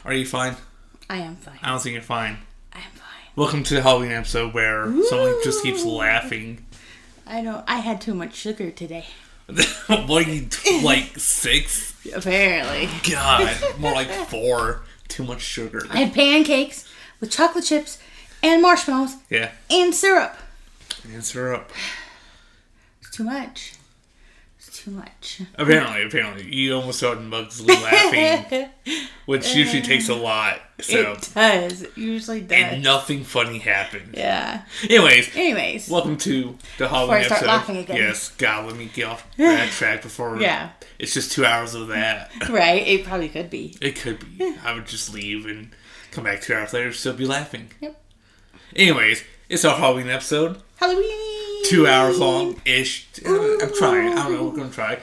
Are you fine? I am fine. I don't think you're fine. I am fine. Welcome to the Halloween episode where someone just keeps laughing. I know. I had too much sugar today. What are you, like 6? Apparently. God, more like 4. Too much sugar. I had pancakes with chocolate chips and marshmallows. Yeah. And syrup. And syrup. It's too much. It's too much. Apparently. You almost started muggedly laughing, which usually takes a lot. So. It does. It usually does. And nothing funny happened. Yeah. Anyways. Welcome to the Halloween episode. Before I start laughing again. Yes. God, let me get off that track before. Yeah. It's just 2 hours of that. Right. It probably could be. It could be. I would just leave and come back 2 hours later and still be laughing. Yep. Anyways, it's our Halloween episode. Halloween! 2 hours long-ish. I'm trying. I don't know. We're going to try.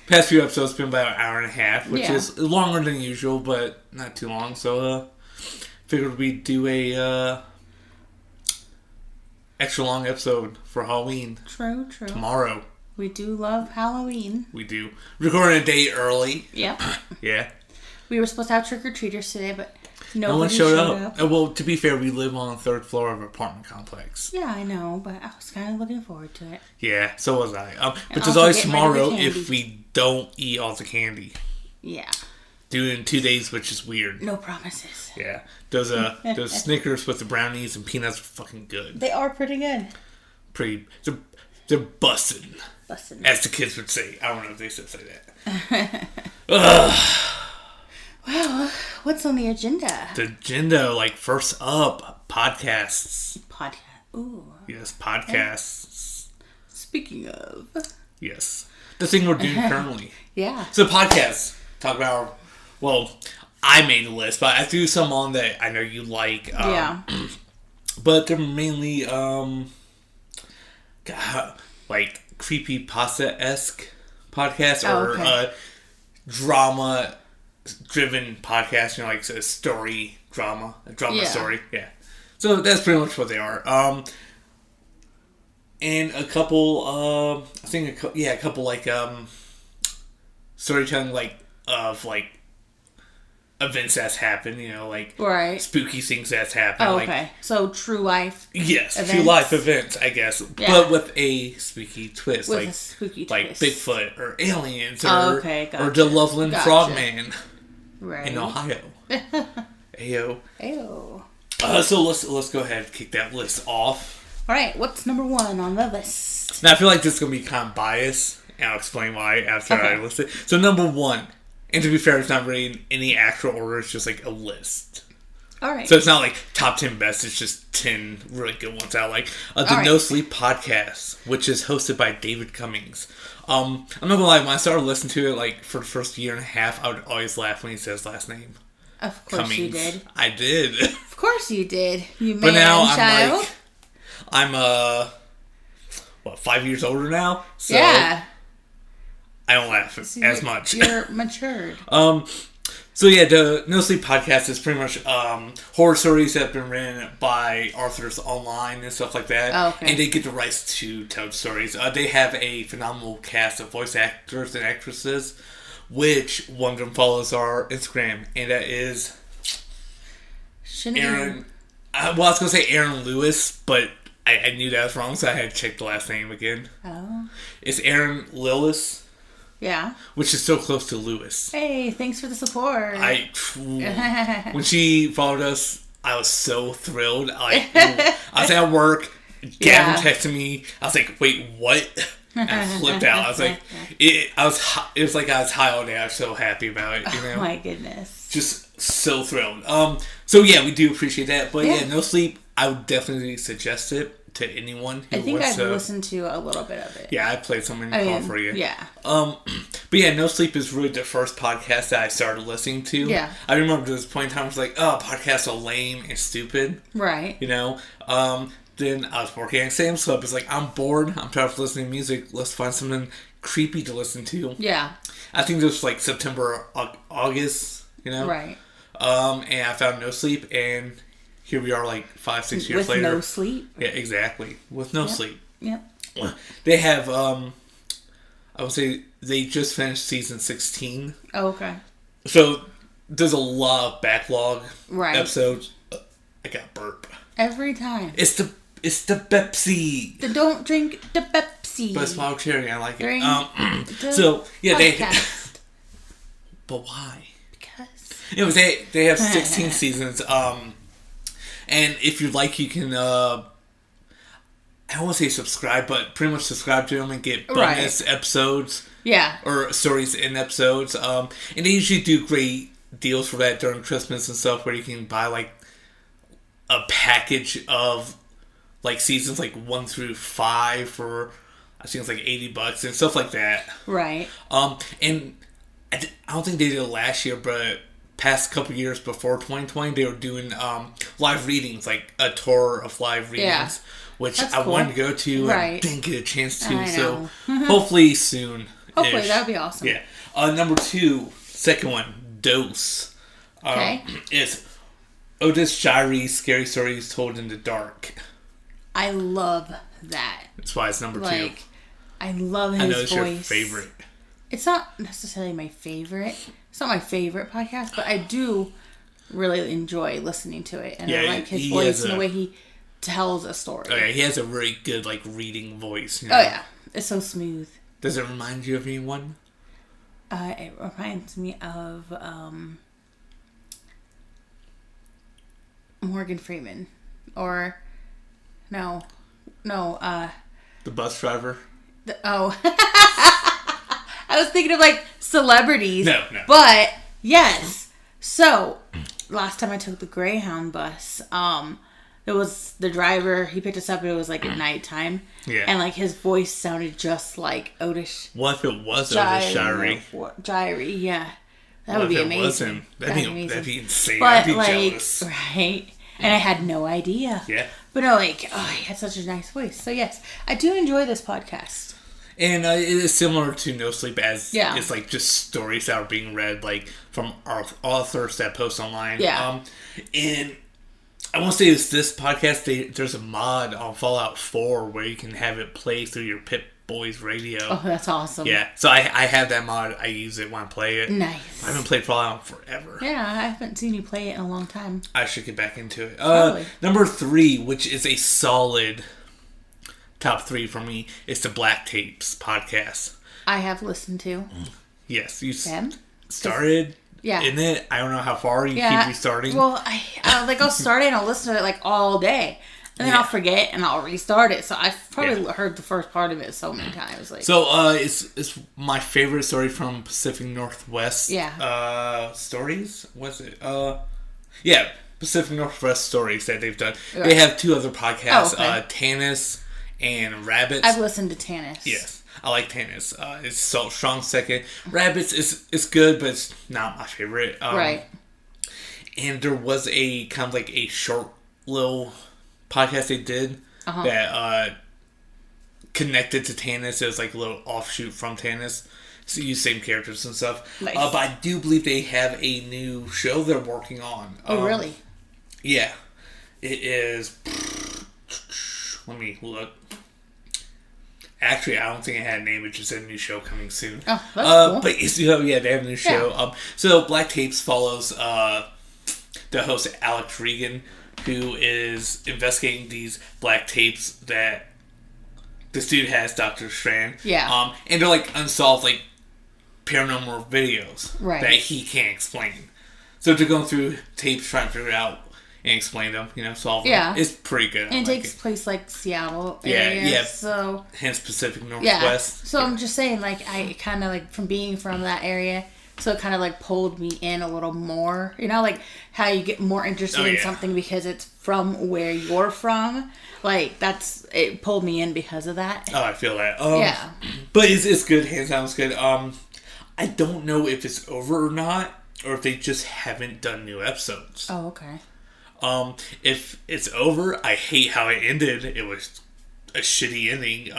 Past few episodes have been about an hour and a half, which is longer than usual, but not too long. So, figured we'd do a extra long episode for Halloween. True. Tomorrow. We do love Halloween. We do. Recording a day early. Yep. Yeah. We were supposed to have trick-or-treaters today, but no one showed up. Well, to be fair, we live on the 3rd floor of an apartment complex. Yeah, I know, but I was kind of looking forward to it. Yeah, so was I. But there's always tomorrow if we don't eat all the candy. Yeah. Do it in 2 days, which is weird. No promises. Yeah. Those Snickers with the brownies and peanuts are fucking good. They are pretty good. They're busted. Busted. As the kids would say. I don't know if they still say that. Ugh. Well, what's on the agenda? The agenda, first up, podcasts. Ooh. Yes, podcasts. Speaking of. Yes. The thing we're doing currently. Yeah. So podcasts. Talk about, I made a list, but I threw some on that I know you like. Yeah. But they're mainly, creepypasta-esque podcasts or drama-driven podcasts, a story drama, story. Yeah. So that's pretty much what they are. And a couple, storytelling, of events that's happened, right. spooky things that's happened. Oh, okay. So true life. Yes, events. true life events, I guess, but with a spooky twist, with a spooky twist, like Bigfoot or aliens, or gotcha. or the Loveland Frogman, right, in Ohio. Ayo. So let's go ahead and kick that list off. All right, what's number 1 on the list? Now I feel like this is gonna be kind of biased, and I'll explain why after I list it. So number 1. And to be fair, it's not really in any actual order. It's just a list. All right. So it's not top 10 best. It's just 10 really good ones out. The No Sleep podcast, which is hosted by David Cummings. I'm not gonna lie. When I started listening to it, for the first year and a half, I would always laugh when he says his last name. Of course Cummings. You did. I did. Of course you did. You man, but now child. I'm 5 years older now. So yeah. I don't laugh as much. You're matured. So yeah, the No Sleep podcast is pretty much horror stories that have been written by authors online and stuff like that. Oh, okay. And they get the rights to tell the stories. They have a phenomenal cast of voice actors and actresses, which one of them follows our Instagram, and that is Aaron. I was going to say Aaron Lewis, but I knew that was wrong, so I had to check the last name again. Oh. It's Aaron Lillis. Yeah. Which is so close to Lewis. Hey, thanks for the support. When she followed us, I was so thrilled. I was at work. Gavin texted me. I was like, wait, what? And I flipped out. I was like, it was like I was high all day. I was so happy about it. Oh my goodness. Just so thrilled. So yeah, we do appreciate that. But yeah, No Sleep, I would definitely suggest it to anyone who I think wants I've listened to a little bit of it. Yeah, I played some in the car for you. Yeah. But yeah, No Sleep is really the first podcast that I started listening to. Yeah. I remember there was a point in time I was like, oh, podcasts are lame and stupid. Right. Then I was working at Sam's Club. It's like, I'm bored. I'm tired of listening to music. Let's find something creepy to listen to. Yeah. I think it was September, August, Right. And I found No Sleep, and here we are 5-6 years later. With no sleep? Yeah, exactly. With no sleep. Yep. They have, I would say, they just finished season 16. Oh, okay. So there's a lot of backlog episodes. I got burp every time. It's the Pepsi. Don't drink the Pepsi. But it's wild cherry. I like it. So yeah, podcast. But why? Because anyways, they have 16 seasons. And if you like, you can. I don't want to say subscribe, but pretty much subscribe to them and get bonus episodes. Yeah. Or stories in episodes. And they usually do great deals for that during Christmas and stuff, where you can buy like a package of like seasons like 1 through 5 for I think it's like $80 and stuff like that. Right. And I don't think they did it last year, but past couple years before 2020, they were doing live readings, like a tour of live readings, which that's I wanted to go to and didn't get a chance to. So hopefully soon. Hopefully that would be awesome. Yeah. Number 2, second one, Dose. Okay. It's Otis Jiry's Scary Stories Told in the Dark. I love that. That's why it's number 2. I love his voice. I know it's your favorite. It's not necessarily my favorite. It's not my favorite podcast, but I do really enjoy listening to it. And I like his voice and the way he tells a story. Oh, yeah, he has a really good, like, reading voice. You know? Oh, yeah. It's so smooth. Does it remind you of anyone? It reminds me of Morgan Freeman. Or, no. The bus driver? I was thinking of, like, celebrities. No. But, yes. So, last time I took the Greyhound bus, it was the driver, he picked us up, and it was, like, at nighttime. Yeah. And, like, his voice sounded just like Otis. What if it was Otis Jiry? Jiry, yeah. That would be amazing. That'd be insane. But, I'd be like, jealous. right? And I had no idea. Yeah. But no, like, he had such a nice voice. So, yes, I do enjoy this podcast. And it is similar to No Sleep, as it's like just stories that are being read, like, from authors that post online. Yeah. And I want to say this podcast, there's a mod on Fallout 4 where you can have it play through your Pip-Boy's radio. Oh, that's awesome. Yeah. So I have that mod. I use it when I play it. Nice. I haven't played Fallout forever. Yeah, I haven't seen you play it in a long time. I should get back into it. Number 3, which is a solid top 3 for me, is the Black Tapes podcast. I have listened to. Yes. You started in it. I don't know how far you keep restarting. Well, I'll start it and I'll listen to it like all day. And then I'll forget and I'll restart it. So I've probably heard the first part of it so many times. Like, so it's my favorite story from Pacific Northwest. Yeah. Stories? Was it? Pacific Northwest Stories that they've done. Right. They have 2 other podcasts. Tannis and Rabbits. I've listened to Tannis. Yes. I like Tannis. It's so strong second. Rabbits is good, but it's not my favorite. Right. And there was a kind of like a short little podcast they did that connected to Tannis. It was like a little offshoot from Tannis. So you use same characters and stuff. Nice. But I do believe they have a new show they're working on. Oh, really? Yeah. It is... Let me look. Actually, I don't think it had a name. It's just a new show coming soon. Oh, that's cool. But they have a new show. Yeah. So Black Tapes follows the host Alex Regan, who is investigating these black tapes that this dude has, Dr. Strand. Yeah. And they're like unsolved, like paranormal videos that he can't explain. So they're going through tapes trying to figure out and explain them, solve them. Yeah. It's pretty good. And it takes place like Seattle area. Yeah. So hence Pacific Northwest. Yeah. So I'm just saying, like, I kind of like from being from that area, so it kind of like pulled me in a little more. Like how you get more interested in something because it's from where you're from. Like it pulled me in because of that. Oh, I feel that. Yeah. But it's good. Hands down, it's good. I don't know if it's over or not, or if they just haven't done new episodes. Oh, okay. If it's over, I hate how it ended. It was a shitty ending.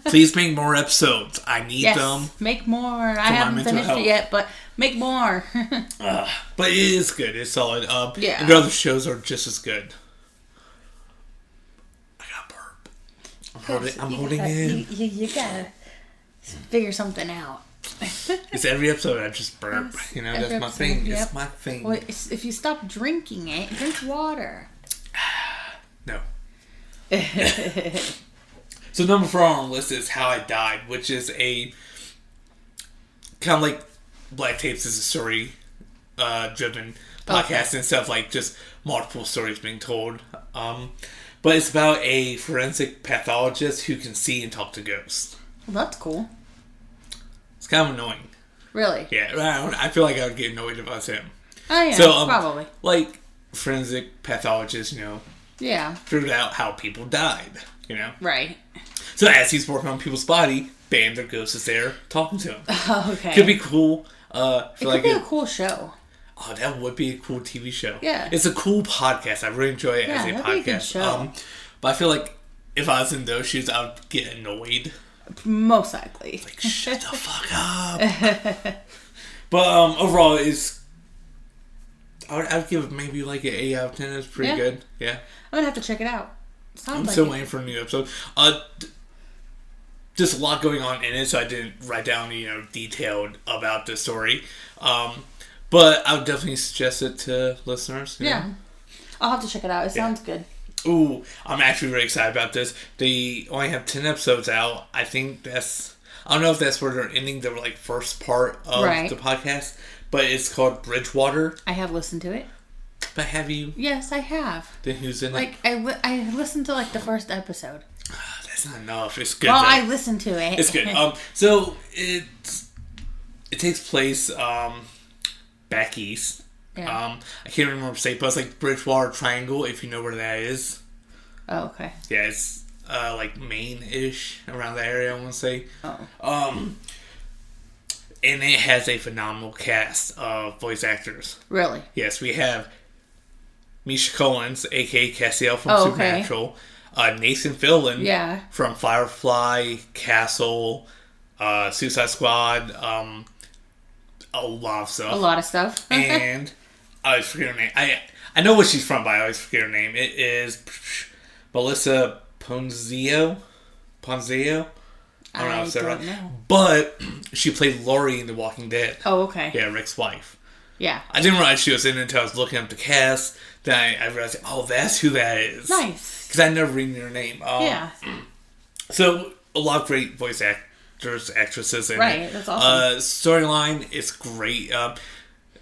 Please make more episodes. I need them. Make more. I haven't finished it yet, but make more. But it is good. It's solid. And the other shows are just as good. I got burp. I'm holding in. You gotta figure something out. It's every episode I just burp. Yes, that's my thing. Yep. It's my thing. Well, if you stop drinking it, drink water. No. So number 4 on the list is How I Died, which is a kind of like Black Tapes is a story driven podcast and stuff, like just multiple stories being told. But it's about a forensic pathologist who can see and talk to ghosts. Well, that's cool. It's kind of annoying. Really? Yeah, I feel like I would get annoyed if I was him. Oh, yeah, so, probably. Like, forensic pathologists, yeah, figured out how people died, Right. So as he's working on people's body, bam, their ghost is there talking to him. Oh, okay. Could be cool. It could be a cool show. Oh, that would be a cool TV show. Yeah. It's a cool podcast. I really enjoy it as a podcast. Be a good show. But I feel like if I was in those shoes, I would get annoyed. Most likely. Like, shut the fuck up. But overall, I would give it maybe like an 8 out of 10. It's pretty good. Yeah. I'm going to have to check it out. I'm still waiting for a new episode. Just a lot going on in it, so I didn't write down, detailed about the story. But I would definitely suggest it to listeners. Yeah. I'll have to check it out. It sounds good. Ooh, I'm actually really excited about this. They only have 10 episodes out. I think I don't know if that's where they're ending the first part of the podcast, but it's called Bridgewater. I have listened to it. But have you? Yes, I have. Then who's in it? I listened to the first episode. That's not enough. It's good. Well, I listened to it. It's good. So it takes place back east. Yeah. I can't remember the state, but it's like Bridgewater Triangle, if you know where that is. Oh, okay. Yeah, it's Maine-ish, around that area, I want to say. Oh. And it has a phenomenal cast of voice actors. Really? Yes, we have Misha Collins, a.k.a. Castiel from Supernatural. Nathan Fillion from Firefly, Castle, Suicide Squad, a lot of stuff. And I always forget her name. I know what she's from, but I always forget her name. It is Melissa Ponzio. I don't know. But she played Lori in The Walking Dead. Oh, okay. Yeah, Rick's wife. Yeah. I didn't realize she was in it until I was looking up the cast. Then I realized, that's who that is. Nice. Because I never read her name. Yeah. So, a lot of great voice actors, actresses. And, that's awesome. Storyline is great.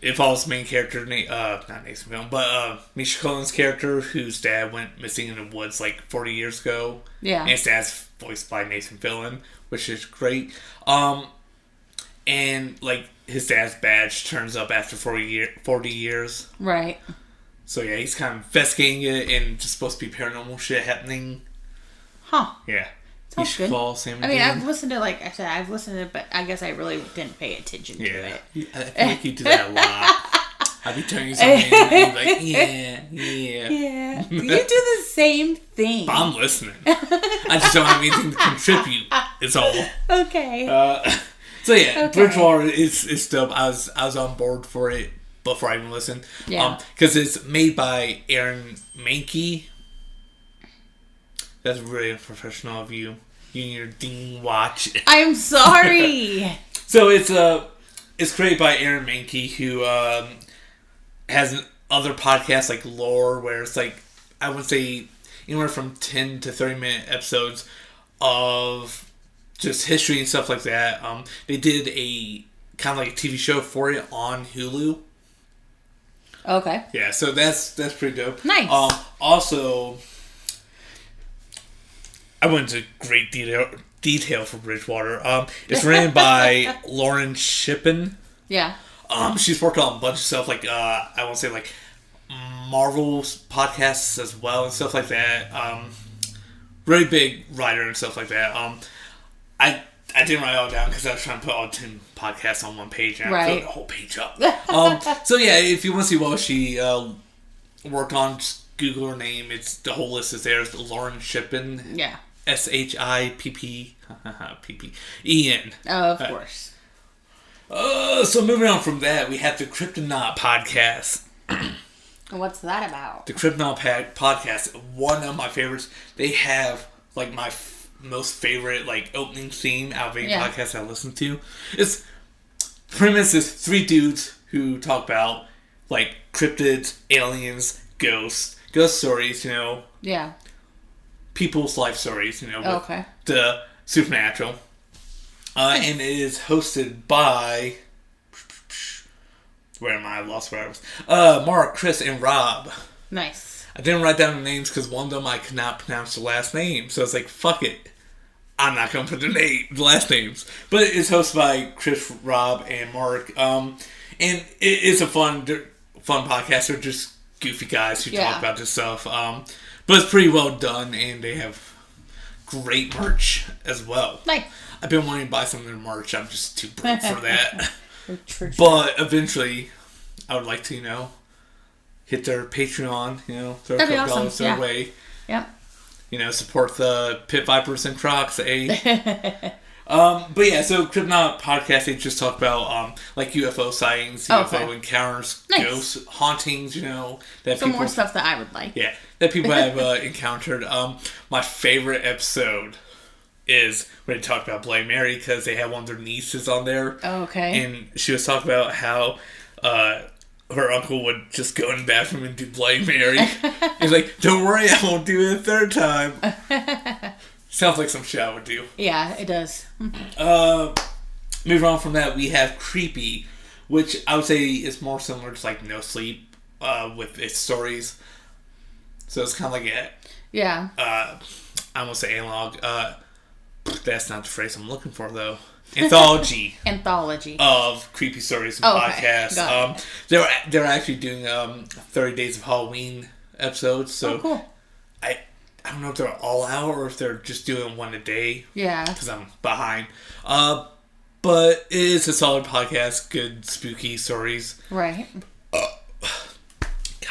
It follows the main character, not Nathan Fillion, but Misha Collins' character, whose dad went missing in the woods 40 years ago. Yeah. And his dad's voiced by Nathan Fillion, which is great. And his dad's badge turns up after 40 years. Right. So yeah, he's kind of investigating it and just supposed to be paranormal shit happening. Huh. Yeah. Sounds good. I've listened to I've listened to it, but I guess I really didn't pay attention to it. I feel like you do that a lot. I'd be telling you something and you'd be like, yeah. You do the same thing. But I'm listening. I just don't have anything to contribute. It's all. Okay. So yeah, okay. Bridgewater is dope. I was on board for it before I even listened. Yeah. Because it's made by Aaron Mahnke. That's really unprofessional of you. You and your ding watch. I'm sorry. So it's created by Aaron Mahnke, who has other podcasts like Lore, where it's I would say anywhere from 10 to 30-minute episodes of just history and stuff like that. They did a kind of a TV show for it on Hulu. Okay. Yeah, so that's pretty dope. Nice. Also, I went into great detail for Bridgewater. It's written by Lauren Shippen. Yeah. She's worked on a bunch of stuff I won't say Marvel podcasts as well and stuff like that. Really big writer and stuff like that. I didn't write it all down because I was trying to put all 10 podcasts on one page and I filled the whole page up. So yeah, if you want to see what she worked on, just Google her name. The whole list is there. It's Lauren Shippen. Yeah. SHIPPEN. Oh, of course. So moving on from that, we have the Kryptonaut podcast. What's that about? The Kryptonaut podcast, one of my favorites. They have my most favorite opening theme out of any podcast I listen to. It's premise is 3 dudes who talk about, like, cryptids, aliens, ghost stories, you know. Yeah. People's life stories, you know. Okay. The supernatural. And it is hosted by... Where am I? I lost where I was. Mark, Chris, and Rob. Nice. I didn't write down the names because one of them I could not pronounce the last name. So I was like, fuck it. I'm not going to put the last names. But it's hosted by Chris, Rob, and Mark. And it is a fun podcast. They're just goofy guys who talk about this stuff. But it's pretty well done, and they have great merch as well. Nice. I've been wanting to buy some of their merch. I'm just too broke for that. But eventually, I would like to, you know, hit their Patreon, you know, throw a couple dollars their way. Yep. You know, support the Pit Vipers and Crocs, eh? But yeah, so Kryptonite podcast, they just talk about, like, UFO sightings, UFO encounters, ghosts, hauntings, you know. That some more stuff that I would like. Yeah, that people have encountered. My favorite episode is when they talked about Bloody Mary, because they had one of their nieces on there. Oh, okay. And she was talking about how her uncle would just go in the bathroom and do Bloody Mary. He's like, don't worry, I won't do it a third time. Sounds like some shit I would do. Yeah, it does. Moving on from that, we have Creepy, which I would say is more similar to, like, No Sleep with its stories. So it's kind of like I almost say analog. That's not the phrase I'm looking for, though. Anthology. Anthology. Of creepy stories and podcasts. They're actually doing 30 Days of Halloween episodes. So cool. I don't know if they're all out or if they're just doing one a day. Yeah. Because I'm behind. But it is a solid podcast. Good spooky stories. Right.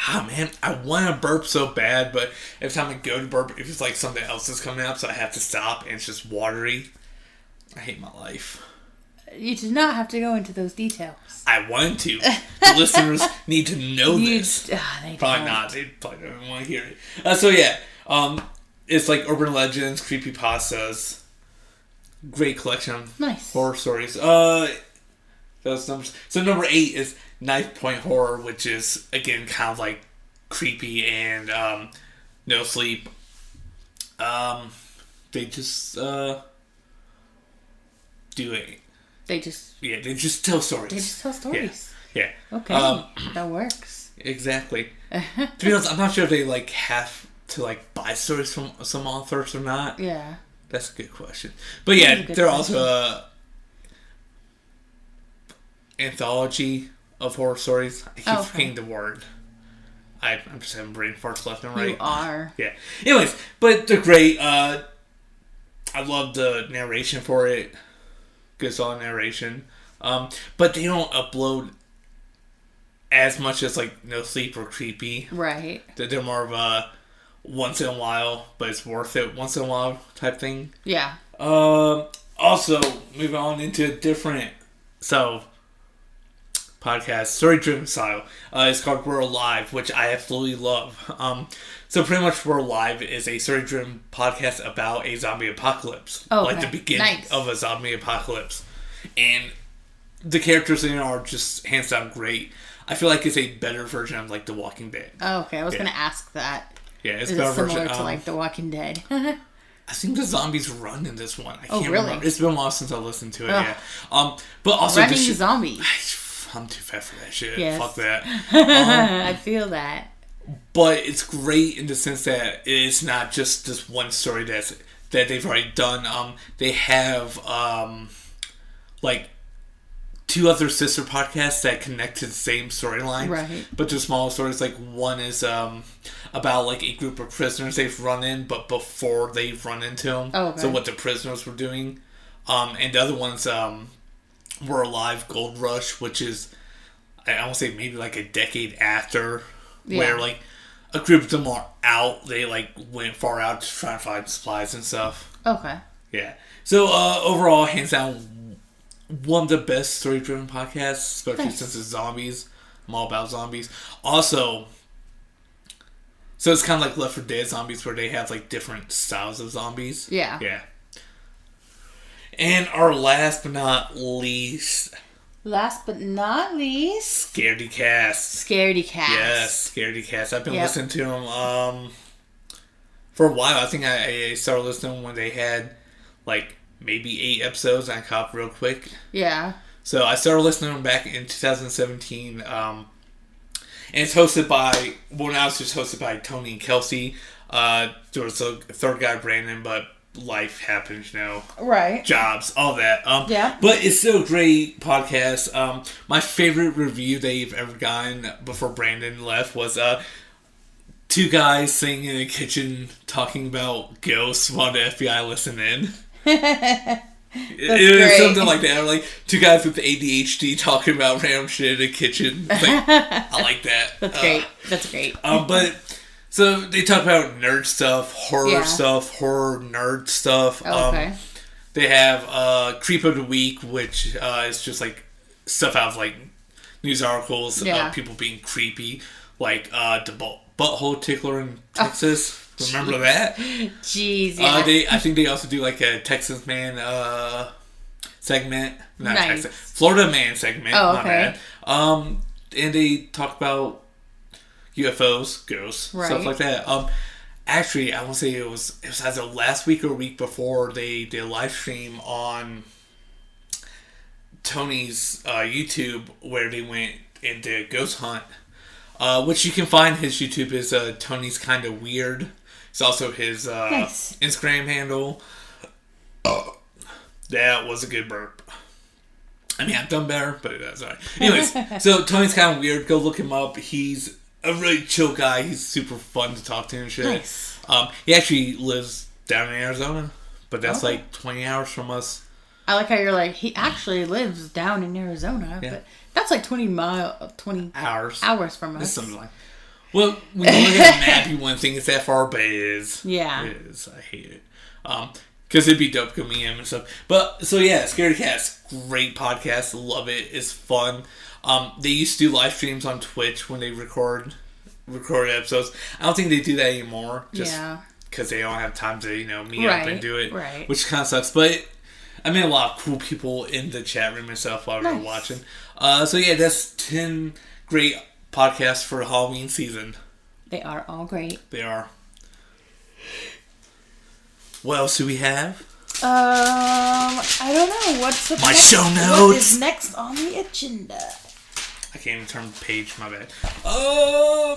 God, man, I want to burp so bad, but every time I go to burp, if it's like something else is coming up, so I have to stop, and it's just watery. I hate my life. You do not have to go into those details. I wanted to. The listeners need to know this. They probably not. They probably don't even want to hear it. So yeah, it's like urban legends, creepypastas, great collection of horror stories. Those numbers. So number 8 is Knife Point Horror, which is, again, kind of like creepy and No Sleep. They just do it. They just tell stories. They just tell stories. Yeah. Okay. That works. Exactly. To be honest, I'm not sure if they like have to like buy stories from some authors or not. Yeah. That's a good question. But yeah, they're also anthology of horror stories. I keep forgetting the word. I'm just having brain farts left and right. You are. Yeah. Anyways, but they're great. I love the narration for it. Good solid narration. But they don't upload as much as like No Sleep or Creepy. Right. They're more of a once in a while, but it's worth it once in a while type thing. Yeah. Also, moving on into a different podcast, story-driven style. It's called We're Alive, which I absolutely love. So pretty much We're Alive is a story-driven podcast about a zombie apocalypse. Like the beginning of a zombie apocalypse. And the characters in it are just hands down great. I feel like it's a better version of like The Walking Dead. Oh, okay. I was going to ask that. Yeah, it's a better similar version to like The Walking Dead. I think the zombies run in this one. I can't remember. It's been a while since I listened to it. Ugh. Yeah. But also running zombies. I'm too fat for that shit. Yes. Fuck that. I feel that. But it's great in the sense that it's not just this one story that they've already done. They have like 2 other sister podcasts that connect to the same storyline. Right. But they're small stories. Like one is about like a group of prisoners they've run in, but before they've run into them. Oh, okay. So what the prisoners were doing. And the other one's We're Alive Gold Rush, which is, I won't say maybe like a decade after, where like a group of them are out. They like went far out to try and find supplies and stuff. Okay. Yeah. So overall, hands down, one of the best story-driven podcasts, especially since it's zombies. I'm all about zombies. Also, so it's kind of like Left 4 Dead zombies, where they have like different styles of zombies. Yeah. Yeah. And our last but not least Last but not least, Scaredy Cast. Yes, Scaredy Cast. I've been listening to them for a while. I think I started listening when they had like maybe 8 episodes, and I caught up real quick. Yeah. So I started listening to them back in 2017. And it's hosted by, well, now it's just hosted by Tony and Kelsey. There was a third guy, Brandon, but life happens, right? Jobs, all that. Yeah. But it's still a great podcast. My favorite review they've ever gotten before Brandon left was 2 guys sitting in a kitchen talking about ghosts while the FBI listen in. It was something like that. Like 2 guys with ADHD talking about random shit in a kitchen. Like, I like that. That's great. But so they talk about nerd stuff, horror stuff, horror nerd stuff. Okay. They have Creep of the Week, which is just like stuff out of like news articles of people being creepy, like the butthole tickler in Texas. Remember that? Jeez, yeah. I think they also do like a Texas Man segment. Not nice. Texas. Florida Man segment. Oh, okay. Not bad. And they talk about UFOs, ghosts, stuff like that. Actually, I want to say it was either last week or a week before they did a live stream on Tony's YouTube where they went and did a ghost hunt. Which you can find his YouTube is Tony's Kinda Weird. It's also his Instagram handle. That was a good burp. I mean, I've done better, but that's alright. Anyways, so Tony's Kinda Weird. Go look him up. He's a really chill guy. He's super fun to talk to and shit. Nice. He actually lives down in Arizona, but that's like 20 hours from us. I like how you're like, he actually lives down in Arizona, but that's like 20 hours from us. It's something like. Well, when you look at the map, you wouldn't think it's that far, but it is. Yeah. It is. I hate it. Because it'd be dope to meet him and stuff. But, so yeah, Scaredy Cast, great podcast. Love it. It's fun. They used to do live streams on Twitch when they record episodes. I don't think they do that anymore. Just because they don't have time to, meet up and do it. Right. Which kind of sucks. But I met a lot of cool people in the chat room and stuff while we were watching. So yeah, that's 10 great podcasts for the Halloween season. They are all great. They are. What else do we have? I don't know. What's the show notes? What is next on the agenda? I can't even turn the page, my bad.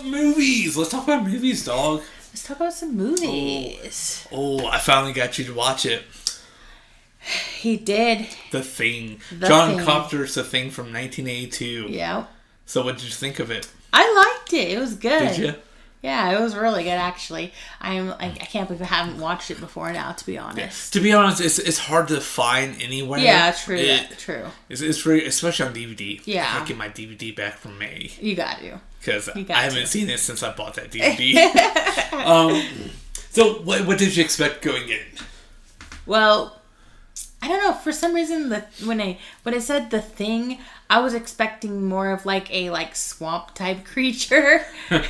Movies. Let's talk about movies, dog. Let's talk about some movies. Oh, I finally got you to watch it. He did. The Thing. John Carpenter's The Thing from 1982. Yeah. So what did you think of it? I liked it. It was good. Did you? Yeah, it was really good, actually. I can't believe I haven't watched it before now, to be honest. Yeah. To be honest, it's hard to find anywhere. Yeah, true. True. It's very, especially on DVD. Yeah. I get my DVD back from May. You got to. Because I haven't seen it since I bought that DVD. So, what did you expect going in? Well, I don't know. For some reason, when it said The Thing, I was expecting more of like a swamp type creature or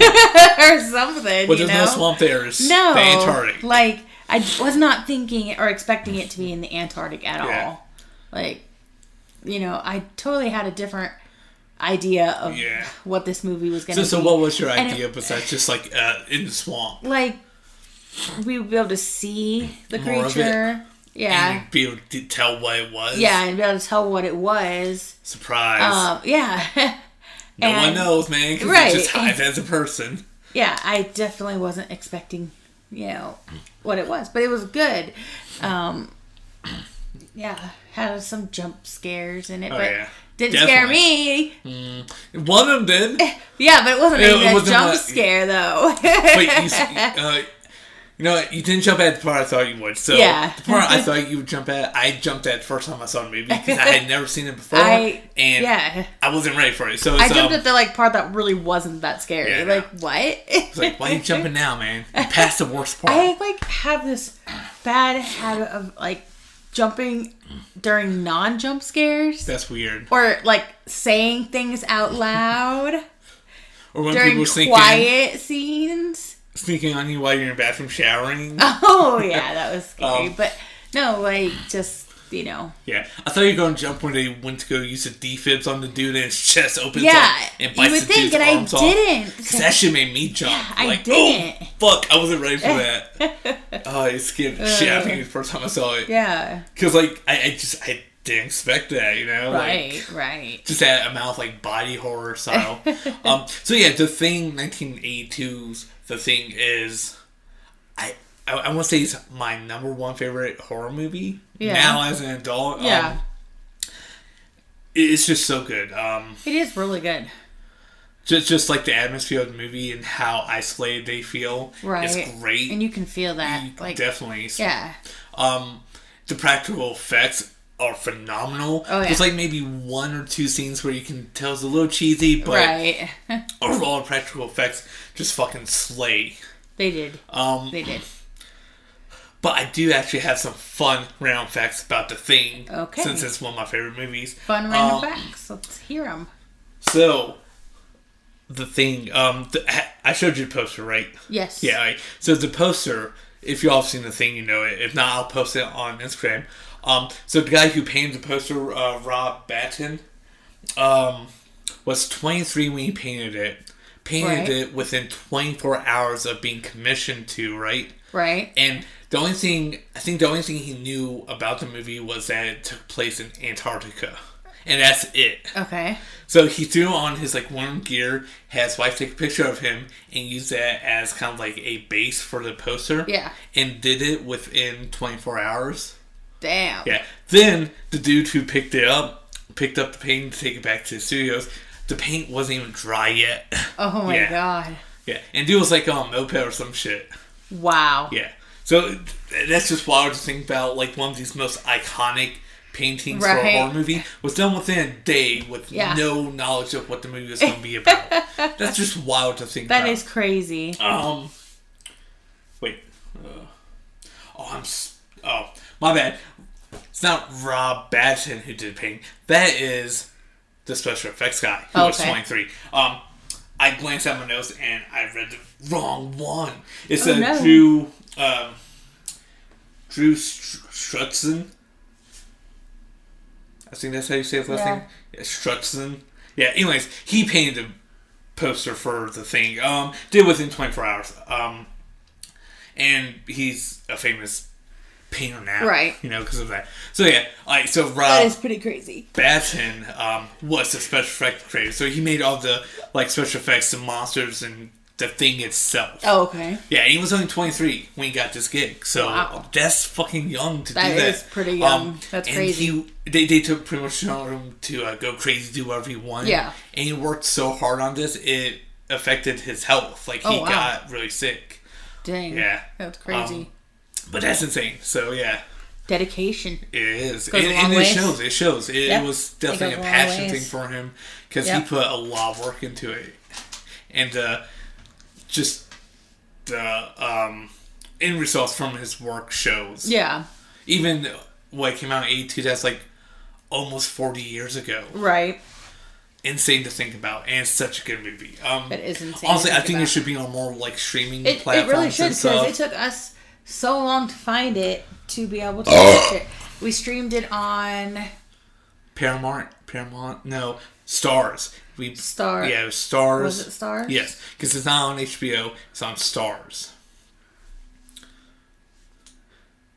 something. But there's no swamp there. It's the Antarctic. Like I was not thinking or expecting it to be in the Antarctic at all. Like, I totally had a different idea of what this movie was going to be. So what was your idea besides just like in the swamp? Like we would be able to see the creature. Yeah. And be able to tell what it was. Yeah, and be able to tell what it was. Surprise. Yeah. No one knows, man, because it just hides as a person. Yeah, I definitely wasn't expecting, what it was. But it was good. Had some jump scares in it, but didn't scare me. One of them did. Yeah, but it wasn't a jump scare, though. Wait, you didn't jump at the part I thought you would. So the part I thought you would jump at, I jumped at the first time I saw the movie because I had never seen it before, I wasn't ready for it. So I jumped at the part that really wasn't that scary. Yeah, like what? It's like, why are you jumping now, man? You passed the worst part. I have this bad habit of jumping during non-jump scares. That's weird. Or saying things out loud. Or when during people quiet scenes. Sneaking on you while you're in the bathroom showering. Oh, yeah, that was scary. But, no, you know. Yeah. I thought you were going to jump when they went to go use the defibs on the dude and his chest opens up and bites the dude's arms off. I didn't. Because that shit made me jump. Yeah, I didn't. Oh, fuck. I wasn't ready for that. Oh, it scared the shit out of me the first time I saw it. Yeah. Because, like, I didn't expect that, you know? Right. Just that amount of, like, body horror style. So, yeah, The Thing, 1982's The Thing is... I want to say it's my number one favorite horror movie. Yeah. Now as an adult. Yeah. It's just so good. It is really good. Just like the atmosphere of the movie and how isolated they feel. Right. It's great. And you can feel that. Definitely. Yeah. The practical effects are phenomenal. Oh, yeah. There's like maybe one or two scenes where you can tell it's a little cheesy, but right. overall practical effects just fucking slay. They did. They did. But I do actually have some fun random facts about The Thing. Okay. Since it's one of my favorite movies. Fun random facts. Let's hear them. So, The Thing. I showed you the poster, right? Yes. Yeah. Right. So the poster, if you all have seen The Thing, you know it. If not, I'll post it on Instagram. So the guy who painted the poster, Rob Batten, was 23 when he painted it. Painted it within 24 hours of being commissioned to, right? Right. And the only thing he knew about the movie was that it took place in Antarctica. And that's it. Okay. So he threw on his like warm gear, had his wife take a picture of him, and used that as kind of like a base for the poster. Yeah. And did it within 24 hours. Damn. Yeah. Then the dude who picked up the paint to take it back to the studios. The paint wasn't even dry yet. Oh my god. Yeah. And dude was like on a moped or some shit. Wow. Yeah. So that's just wild to think about. Like one of these most iconic paintings for a horror movie was done within a day with no knowledge of what the movie was going to be about. That's just wild to think about. That is crazy. Wait. My bad. It's not Rob Batten who did painting. That is the special effects guy who was 23. I glanced at my notes and I read the wrong one. It's Drew Strutson. I think that's how you say his last name. Yeah, Strutson. Yeah. Anyways, he painted the poster for The Thing. Did within 24 hours. And he's a famous painter now, right? You know, because of that. So yeah, so Rob that is pretty crazy. Batten was the special effects creator, so he made all the like special effects, the monsters, and the thing itself. Oh, okay. Yeah, and he was only 23 when he got this gig, so that's fucking young to do that. That is pretty young. That's crazy. They took pretty much told him to go crazy, do whatever he wanted. Yeah, and he worked so hard on this, it affected his health. Like he got really sick. Dang. Yeah, that's crazy. But that's insane. So yeah, dedication. It is, and it shows. It shows. It was definitely a passion thing for him because he put a lot of work into it, and just the end results from his work shows. Yeah. Even what came out in '82, that's like almost 40 years ago. Right. Insane to think about, and it's such a good movie. It is insane. Honestly, I think it should be on more like streaming platforms. It really should, because it took us so long to find it to be able to watch it. We streamed it on Paramount. No, Stars. Stars. Yeah, it was Stars. Was it Stars? Yes, because it's not on HBO. It's on Stars.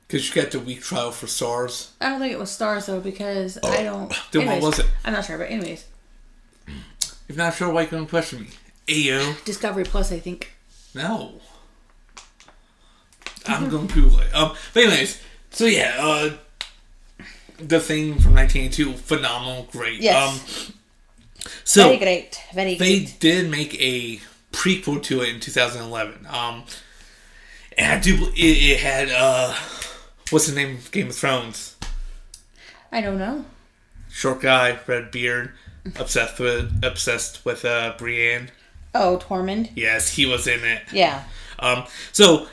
Because you got the week trial for Stars. I don't think it was Stars though, because I don't. Then what was it? I'm not sure, but anyways. If not sure, why you gonna question me? Ayo. Discovery Plus, I think. No. I'm going to Google it. But anyways, so yeah, The Thing from 1982, phenomenal, great. Yes. So very great, very great. They did make a prequel to it in 2011. And I do believe it had what's the name of Game of Thrones? I don't know. Short guy, red beard, obsessed with Brienne. Oh, Tormund. Yes, he was in it. Yeah. So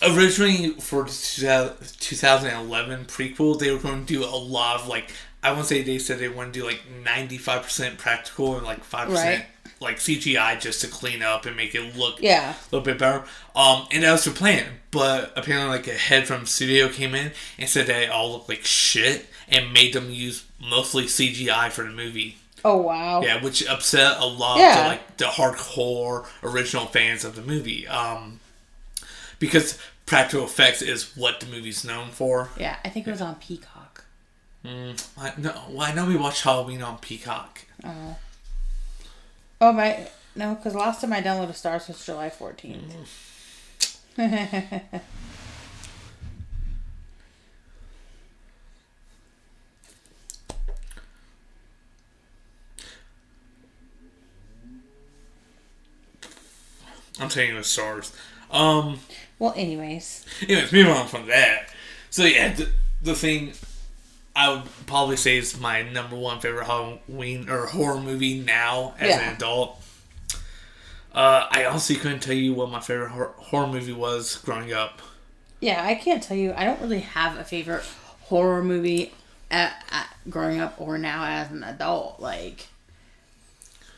originally for the 2011 prequel, they were going to do a lot of like, I want to say they said they want to do like 95% practical and like 5% like CGI just to clean up and make it look a little bit better. And that was their plan. But apparently, like, a head from the studio came in and said that it all looked like shit and made them use mostly CGI for the movie. Oh, wow. Yeah, which upset a lot of like the hardcore original fans of the movie. Because practical effects is what the movie's known for. Yeah, I think it was on Peacock. I know we watched Halloween on Peacock. Oh, no, because last time I downloaded Stars was July 14th. I'm saying with Stars. Well, anyways, moving on from that. So yeah, the thing I would probably say is my number one favorite Halloween or horror movie now as an adult. I honestly couldn't tell you what my favorite horror movie was growing up. Yeah, I can't tell you. I don't really have a favorite horror movie growing up or now as an adult. Like,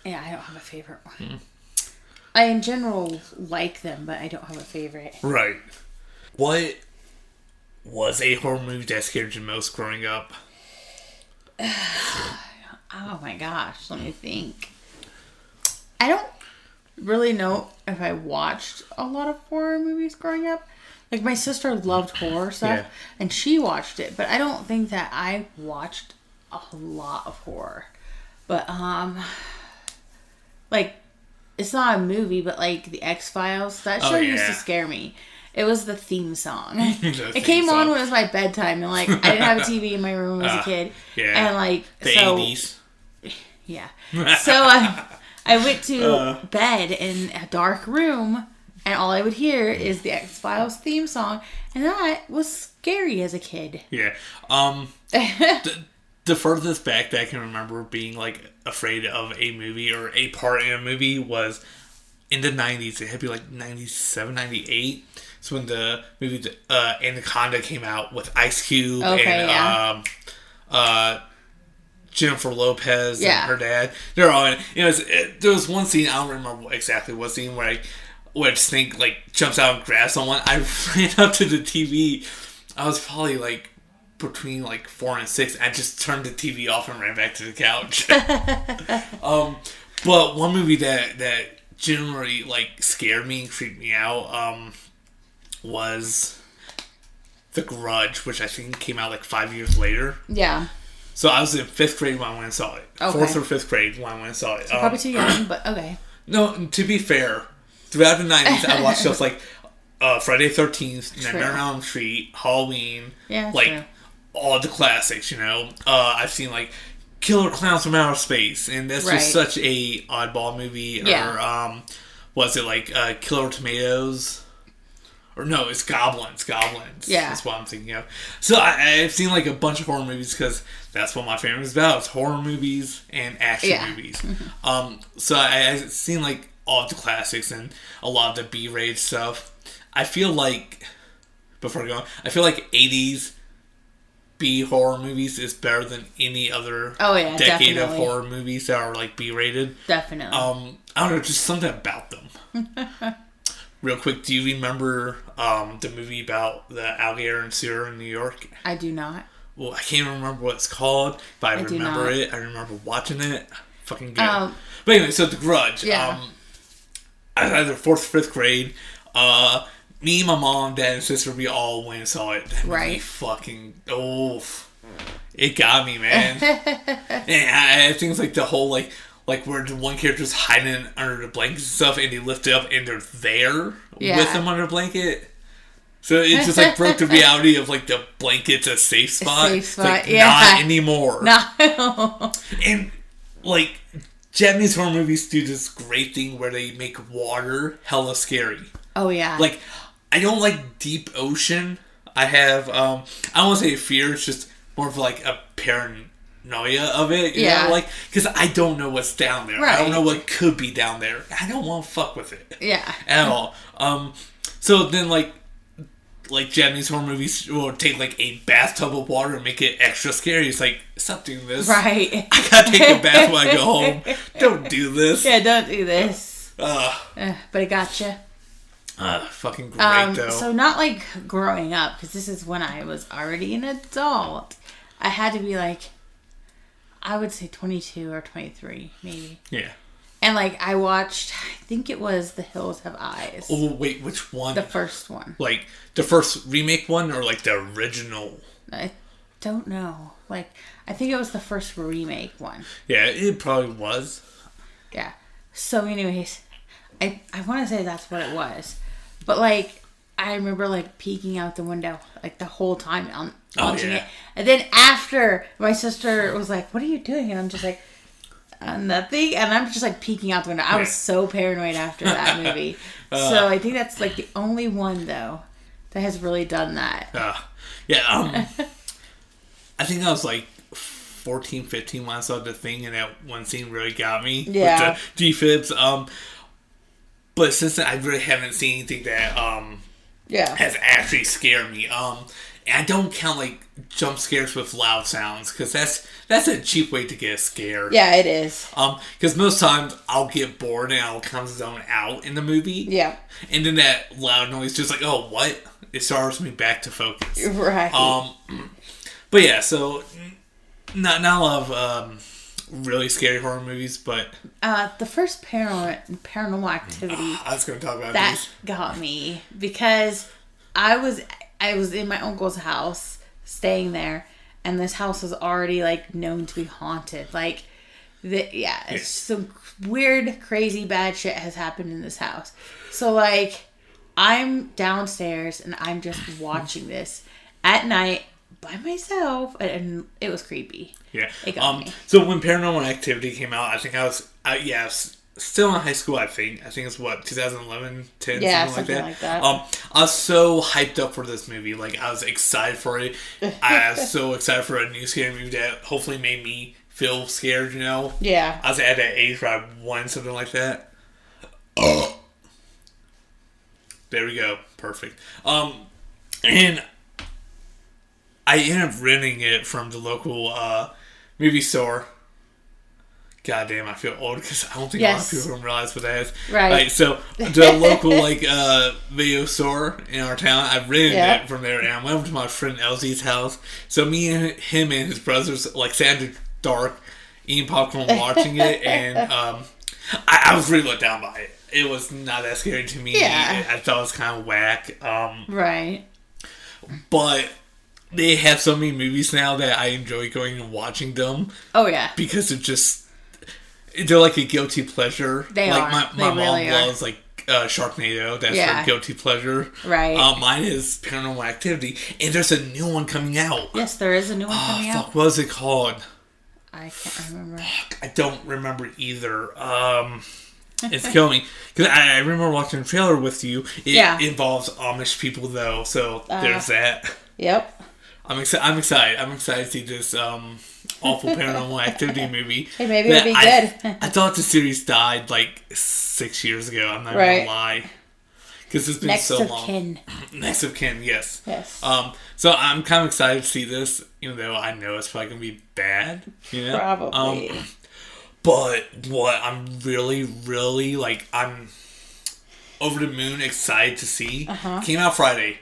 yeah, I don't have a favorite one. I, in general, like them, but I don't have a favorite. Right. What was a horror movie that scared you most growing up? Oh my gosh, let me think. I don't really know if I watched a lot of horror movies growing up. Like, my sister loved horror stuff, and she watched it, but I don't think that I watched a lot of horror. But, like, it's not a movie, but, like, The X-Files, that show used to scare me. It was the theme song. It came on when it was my bedtime, and, like, I didn't have a TV in my room as a kid. Yeah. And, like, the 80s. Yeah. So, I went to bed in a dark room, and all I would hear is the X-Files theme song, and that was scary as a kid. Yeah. The furthest back that I can remember being, like, afraid of a movie or a part in a movie was in the 90s. It had to be, like, 97, 98. So when the movie Anaconda came out with Ice Cube and Jennifer Lopez and her dad. They're all in it. There was one scene, I don't remember exactly what scene, where Snake, like, jumps out and grabs someone. I ran up to the TV. I was probably, like, between, like, 4 and 6. I just turned the TV off and ran back to the couch. But one movie that generally, like, scared me and creeped me out was The Grudge, which I think came out, like, 5 years later. Yeah. So I was in 5th grade when I went and saw it. Okay. 4th or 5th grade when I went and saw it. So probably too young, but okay. No, to be fair, throughout the 90s, I watched stuff like Friday the 13th, Nightmare on Elm Street, Halloween. Yeah, like, true. All the classics, you know. I've seen, like, Killer Clowns from Outer Space, and that's just such a oddball movie. Yeah. Or, was it, like, Killer Tomatoes? Or no, it's Goblins. Yeah. That's what I'm thinking of. So I've seen, like, a bunch of horror movies because that's what my family's about. It's horror movies and action movies. So I've seen, like, all of the classics and a lot of the B-rated stuff. I feel like, before going, 80s B horror movies is better than any other decade of horror movies that are, like, B-rated. Definitely. I don't know, just something about them. Real quick, do you remember the movie about the alligator and sewer in New York? I do not. Well, I can't remember what it's called, but I remember it. I remember watching it. Fucking good. But anyway, so The Grudge. Yeah. I was either 4th or 5th grade. Me, my mom, dad, and sister, we all went and saw it. That movie fucking... it got me, man. And I think it's like the whole, like where the one character's hiding under the blankets and stuff, and they lift it up and they're there with them under the blanket. So it just, like, broke the reality of, like, the blanket's a safe spot. It's like, not anymore. No. And, like, Japanese horror movies do this great thing where they make water hella scary. Oh, yeah. Like, I don't like deep ocean. I have, I don't want to say fear, it's just more of, like, a paranoia of it, you know, like, because I don't know what's down there. Right. I don't know what could be down there. I don't want to fuck with it. Yeah. At all. So then, like like Japanese horror movies will take like a bathtub of water and make it extra scary. It's like, stop doing this. Right. I gotta take a bath when I go home. Don't do this. Yeah, don't do this. But it gotcha. Fucking great though. So not like growing up, because this is when I was already an adult. I had to be like, I would say 22 or 23, maybe. Yeah. And like I watched, I think it was The Hills Have Eyes. Oh wait, which one? The first one. Like the first remake one, or like the original? I don't know. Like I think it was the first remake one. Yeah, it probably was. Yeah. So anyways, I want to say that's what it was. But like I remember like peeking out the window like the whole time on watching it. And then after my sister was like, "What are you doing?" And I'm just like, nothing. And I'm just like peeking out the window. I was so paranoid after that movie. So I think that's like the only one though that has really done that. I think I was like 14, 15 when I saw The Thing, and that one scene really got me. Yeah. With the defibs. But since then, I really haven't seen anything that has actually scared me. And I don't count like jump scares with loud sounds, because that's a cheap way to get scared. Yeah, it is. Because most times I'll get bored and I'll kind of zone out in the movie. Yeah. And then that loud noise just like, oh, what? It starts me back to focus. Right. But yeah, so not a lot of really scary horror movies, but the first Paranormal Activity. I was going to talk about that these. got me because I was in my uncle's house staying there, and this house was already like known to be haunted. Like, some weird, crazy, bad shit has happened in this house. So like, I'm downstairs and I'm just watching this at night by myself, and it was creepy. Yeah. It got me. So when Paranormal Activity came out, I think I was still in high school. I think it's what, 2011, 10, something like that. I was so hyped up for this movie. Like, I was excited for it. I was so excited for a new scary movie that hopefully made me feel scared. You know? Yeah. I was at that age where I wanted something like that. There we go. Perfect. And I ended up renting it from the local movie store. God damn, I feel old because I don't think a lot of people realize what that is. Right. So the local video store in our town, I rented it from there, and I went over to my friend Elsie's house. So me and him and his brothers like sat in the dark, eating popcorn, watching it, and I was really let down by it. It was not that scary to me. Yeah. I thought it was kind of whack. Right. But they have so many movies now that I enjoy going and watching them. Oh, yeah. Because they're like a guilty pleasure. They like are. My mom really loves like Sharknado. That's her guilty pleasure. Right. Mine is Paranormal Activity. And there's a new one coming out. Yes, there is a new one coming out. What is it called? I can't remember. I don't remember either. It's killing me. Because I remember watching a trailer with you. It involves Amish people, though. So there's that. Yep. I'm excited. I'm excited to see this awful Paranormal Activity movie. Hey, maybe it'll be good. I thought the series died like 6 years ago. I'm not going to lie. Because it's been so long. Next of Kin, yes. Yes. So I'm kind of excited to see this, even though I know it's probably going to be bad. You know? Probably. But what I'm really, really, I'm over the moon excited to see, came out Friday.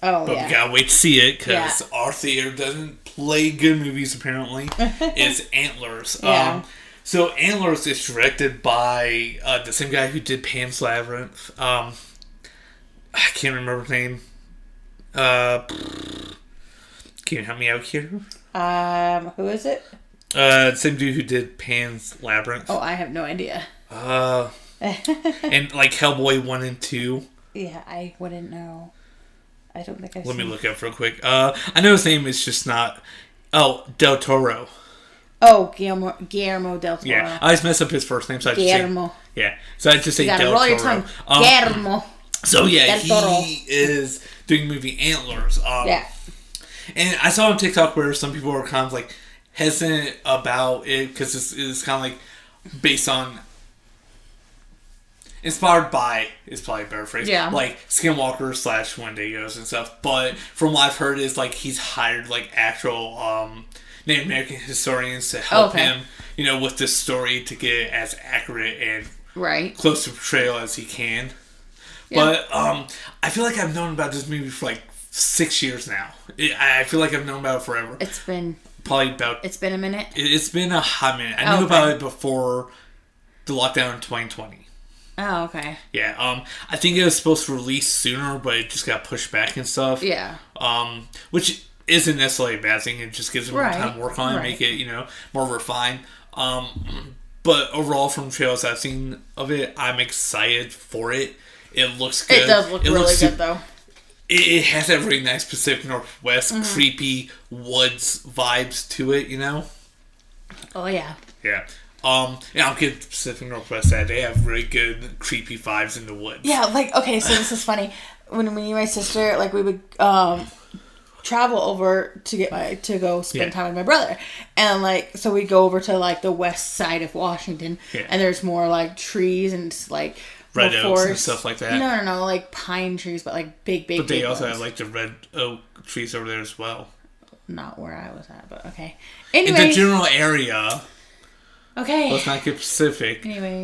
Oh, but we gotta wait to see it, because our theater doesn't play good movies, apparently. It's Antlers. Yeah. So Antlers is directed by the same guy who did Pan's Labyrinth. I can't remember his name. Can you help me out here? Who is it? Same dude who did Pan's Labyrinth. Oh, I have no idea. And Hellboy 1 and 2. Yeah, I wouldn't know. I don't think I've Let me look up real quick. I know his name is just not... Oh, Del Toro. Oh, Guillermo del Toro. Yeah, I always mess up his first name, so I just Guillermo. say... Yeah, so I just say Del Toro. You gotta roll your tongue. Guillermo. So yeah, he is doing the movie Antlers. Yeah. And I saw on TikTok where some people were kind of hesitant about it, because it's kind of based on... inspired by is probably a better phrase. Yeah. Like Skinwalker / Wendigos and stuff. But from what I've heard is like he's hired like actual Native American historians to help him, with this story to get it as accurate and close to portrayal as he can. Yeah. But I feel like I've known about this movie for like 6 years now. I feel like I've known about it forever. It's been a minute. It's been a hot minute. I knew about it before the lockdown in 2020. Oh, okay. Yeah. I think it was supposed to release sooner, but it just got pushed back and stuff. Yeah. Which isn't necessarily a bad thing. It just gives them more time to work on it, make it, more refined. But overall, from trailers I've seen of it, I'm excited for it. It looks good. It does look really good, though. It has that really nice Pacific Northwest, creepy woods vibes to it, Oh, yeah. Yeah. I'll give Pacific Northwest that. They have really good, creepy vibes in the woods. Yeah, okay, so this is funny. When me and my sister, we would travel over to go spend time with my brother. And, so we'd go over to, the west side of Washington. Yeah. And there's more, trees and, red oaks and stuff like that. No, pine trees, but big. But they also ones. have the red oak trees over there as well. Not where I was at, but okay. Anyway, in the general area. Okay. Let's not get specific.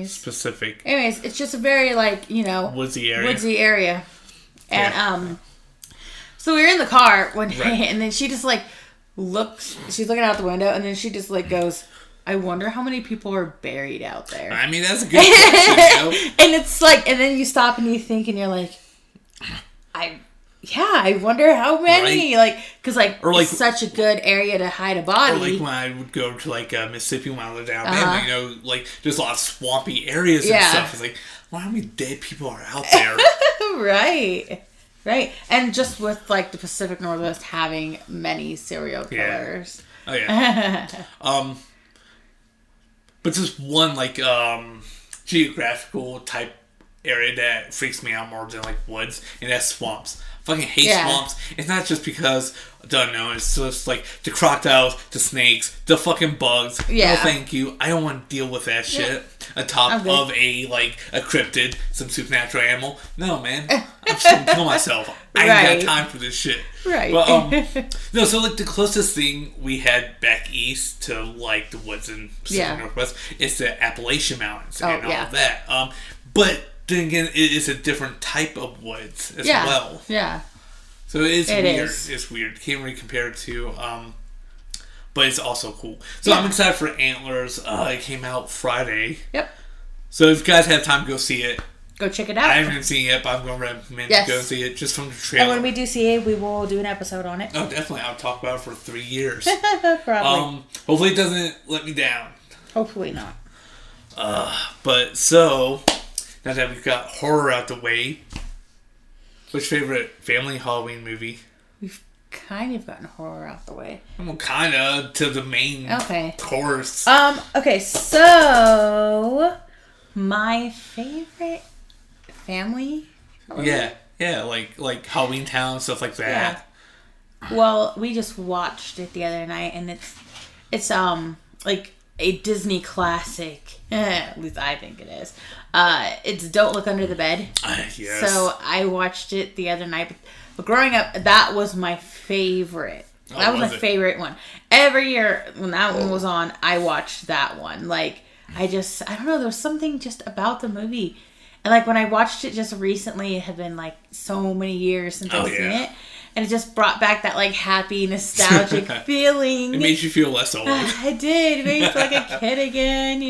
Specific. Anyways, it's just a very woodsy area. And so we were in the car one day, and then she just looks. She's looking out the window, and then she just goes, I wonder how many people are buried out there. I mean, that's a good question, And it's and then you stop and you think, and you're like, I wonder how many. Because it's such a good area to hide a body. Or when I would go to Mississippi when I lived in Alabama, there's a lot of swampy areas and stuff. It's how many dead people are out there? Right. And just with the Pacific Northwest having many serial killers. Yeah. Oh yeah. But just one geographical type area that freaks me out more than woods, and that's swamps. I fucking hate swamps. It's not just because I don't know. It's just the crocodiles, the snakes, the fucking bugs. Yeah. No, thank you. I don't want to deal with that shit. Atop of a cryptid, some supernatural animal. No, man. I'm just gonna kill myself. I ain't got time for this shit. Right. But no. So the closest thing we had back east to the woods in Pacific Northwest is the Appalachian Mountains and all of that. But then again, it is a different type of woods as well. Yeah. So it's weird. It's weird. Can't really compare it to. But it's also cool. So I'm excited for Antlers. It came out Friday. Yep. So if you guys have time, go see it. Go check it out. I haven't seen it yet, but I'm going to recommend you go see it just from the trailer. And when we do see it, we will do an episode on it. Oh, definitely. I'll talk about it for 3 years. Probably. Hopefully it doesn't let me down. Hopefully not. But so, now that we've got horror out the way, what's your favorite family Halloween movie? We've kind of gotten horror out the way. Well, kind of to the main course. Okay, so my favorite family Halloween? Yeah, like Halloween Town, stuff like that. Yeah. Well, we just watched it the other night, and it's a Disney classic. At least I think it is. It's Don't Look Under the Bed. Yes. So I watched it the other night. But growing up, that was my favorite. That was my favorite one. Every year when that one was on, I watched that one. I don't know, there was something just about the movie. And when I watched it just recently, it had been so many years since I've seen it. And it just brought back that happy, nostalgic feeling. It made you feel less old. It did. It made me feel like a kid again,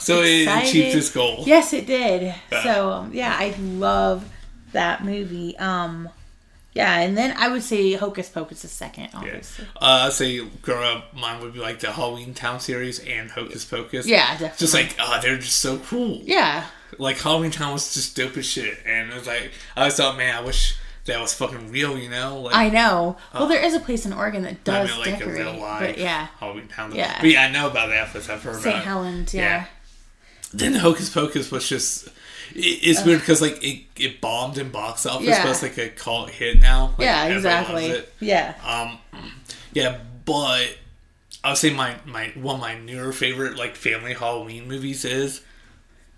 So it achieved its goal. Yes, it did. So, I love that movie. And then I would say Hocus Pocus is second, obviously. Yeah. I'd say growing up, mine would be the Halloween Town series and Hocus Pocus. Yeah, definitely. Just they're just so cool. Yeah. Halloween Town was just dope as shit. And it was I always thought, man, I wish that was fucking real, I know. Well, there is a place in Oregon that does decorate. A real live but Halloween Town. Yeah. But I know about that because I've heard about it. St. Helens, yeah. Then Hocus Pocus was just... It's weird because it bombed in box office, but it's a cult hit now. Exactly. Loves it. Yeah. But I would say my one of my newer favorite family Halloween movies is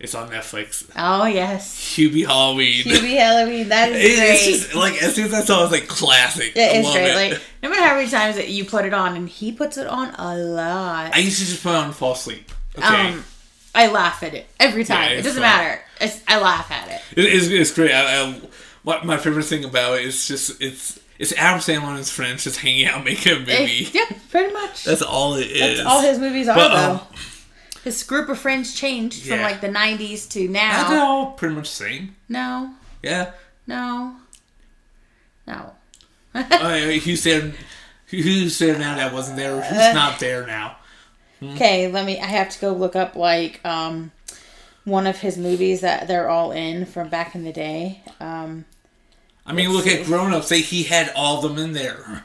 It's on Netflix. Oh, yes. Hubie Halloween. Hubie Halloween. That is great. It's just, like, as soon as I saw it, I was like, classic. It is great. Like, no matter how many times that you put it on, and he puts it on a lot. I used to just put it on and fall asleep. Okay. I laugh at it every time. It doesn't matter. I laugh at it. It's great. What my favorite thing about it is just, it's Adam Sandler and his friends just hanging out making a movie. Yeah, pretty much. That's all it is. That's all his movies are, though. His group of friends changed from like the 90s to now. They're all pretty much the same. No. Yeah. No. Who's there now that wasn't there? Who's not there now? Okay, I have to go look up like one of his movies that they're all in from back in the day. Look at Grown Ups. He had all of them in there.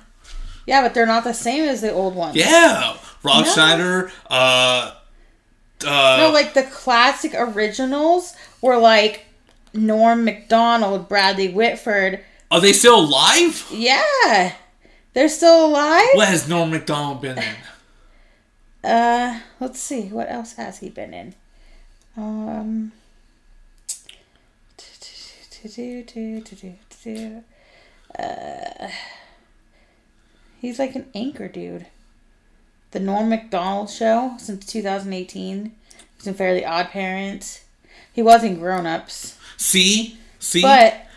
Yeah, but they're not the same as the old ones. Yeah. Rob Schneider, no, like the classic originals were like Norm Macdonald, Bradley Whitford. Are they still alive? Yeah. They're still alive? What has Norm Macdonald been in? Let's see. What else has he been in? He's like an anchor dude. The Norm Macdonald Show since 2018. He's in Fairly Odd Parents. He was in Grown Ups. See? But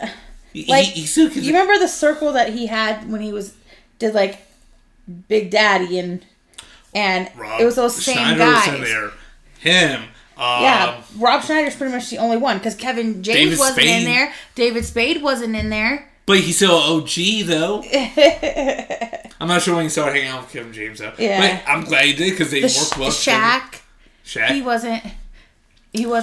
like, you remember the circle that he had when he did like Big Daddy and it was those same Schneider guys. Was in there. Him. Yeah, Rob Schneider's pretty much the only one because Kevin James wasn't in there. David Spade wasn't in there. But he's still an OG, though. I'm not sure when he started hanging out with Kevin James, though. Yeah. But I'm glad he did, because they worked well together. Shaq? He wasn't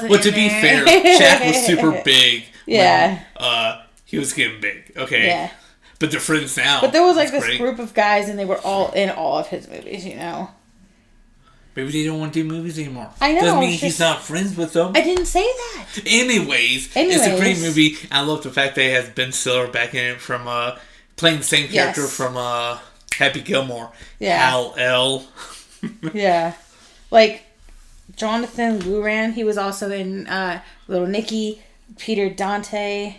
But to be fair, Shaq was super big. Yeah. When, he was getting big. Okay. Yeah. But they're friends now. But there was like this group of guys, and they were all in all of his movies, you know? Maybe they don't want to do movies anymore. I know. Doesn't mean he's not friends with them. I didn't say that. Anyways, it's a great movie. I love the fact that it has Ben Stiller back in it from playing the same character from Happy Gilmore. Yeah. Hal L. Yeah. Like Jonathan Luran, he was also in Little Nicky, Peter Dante,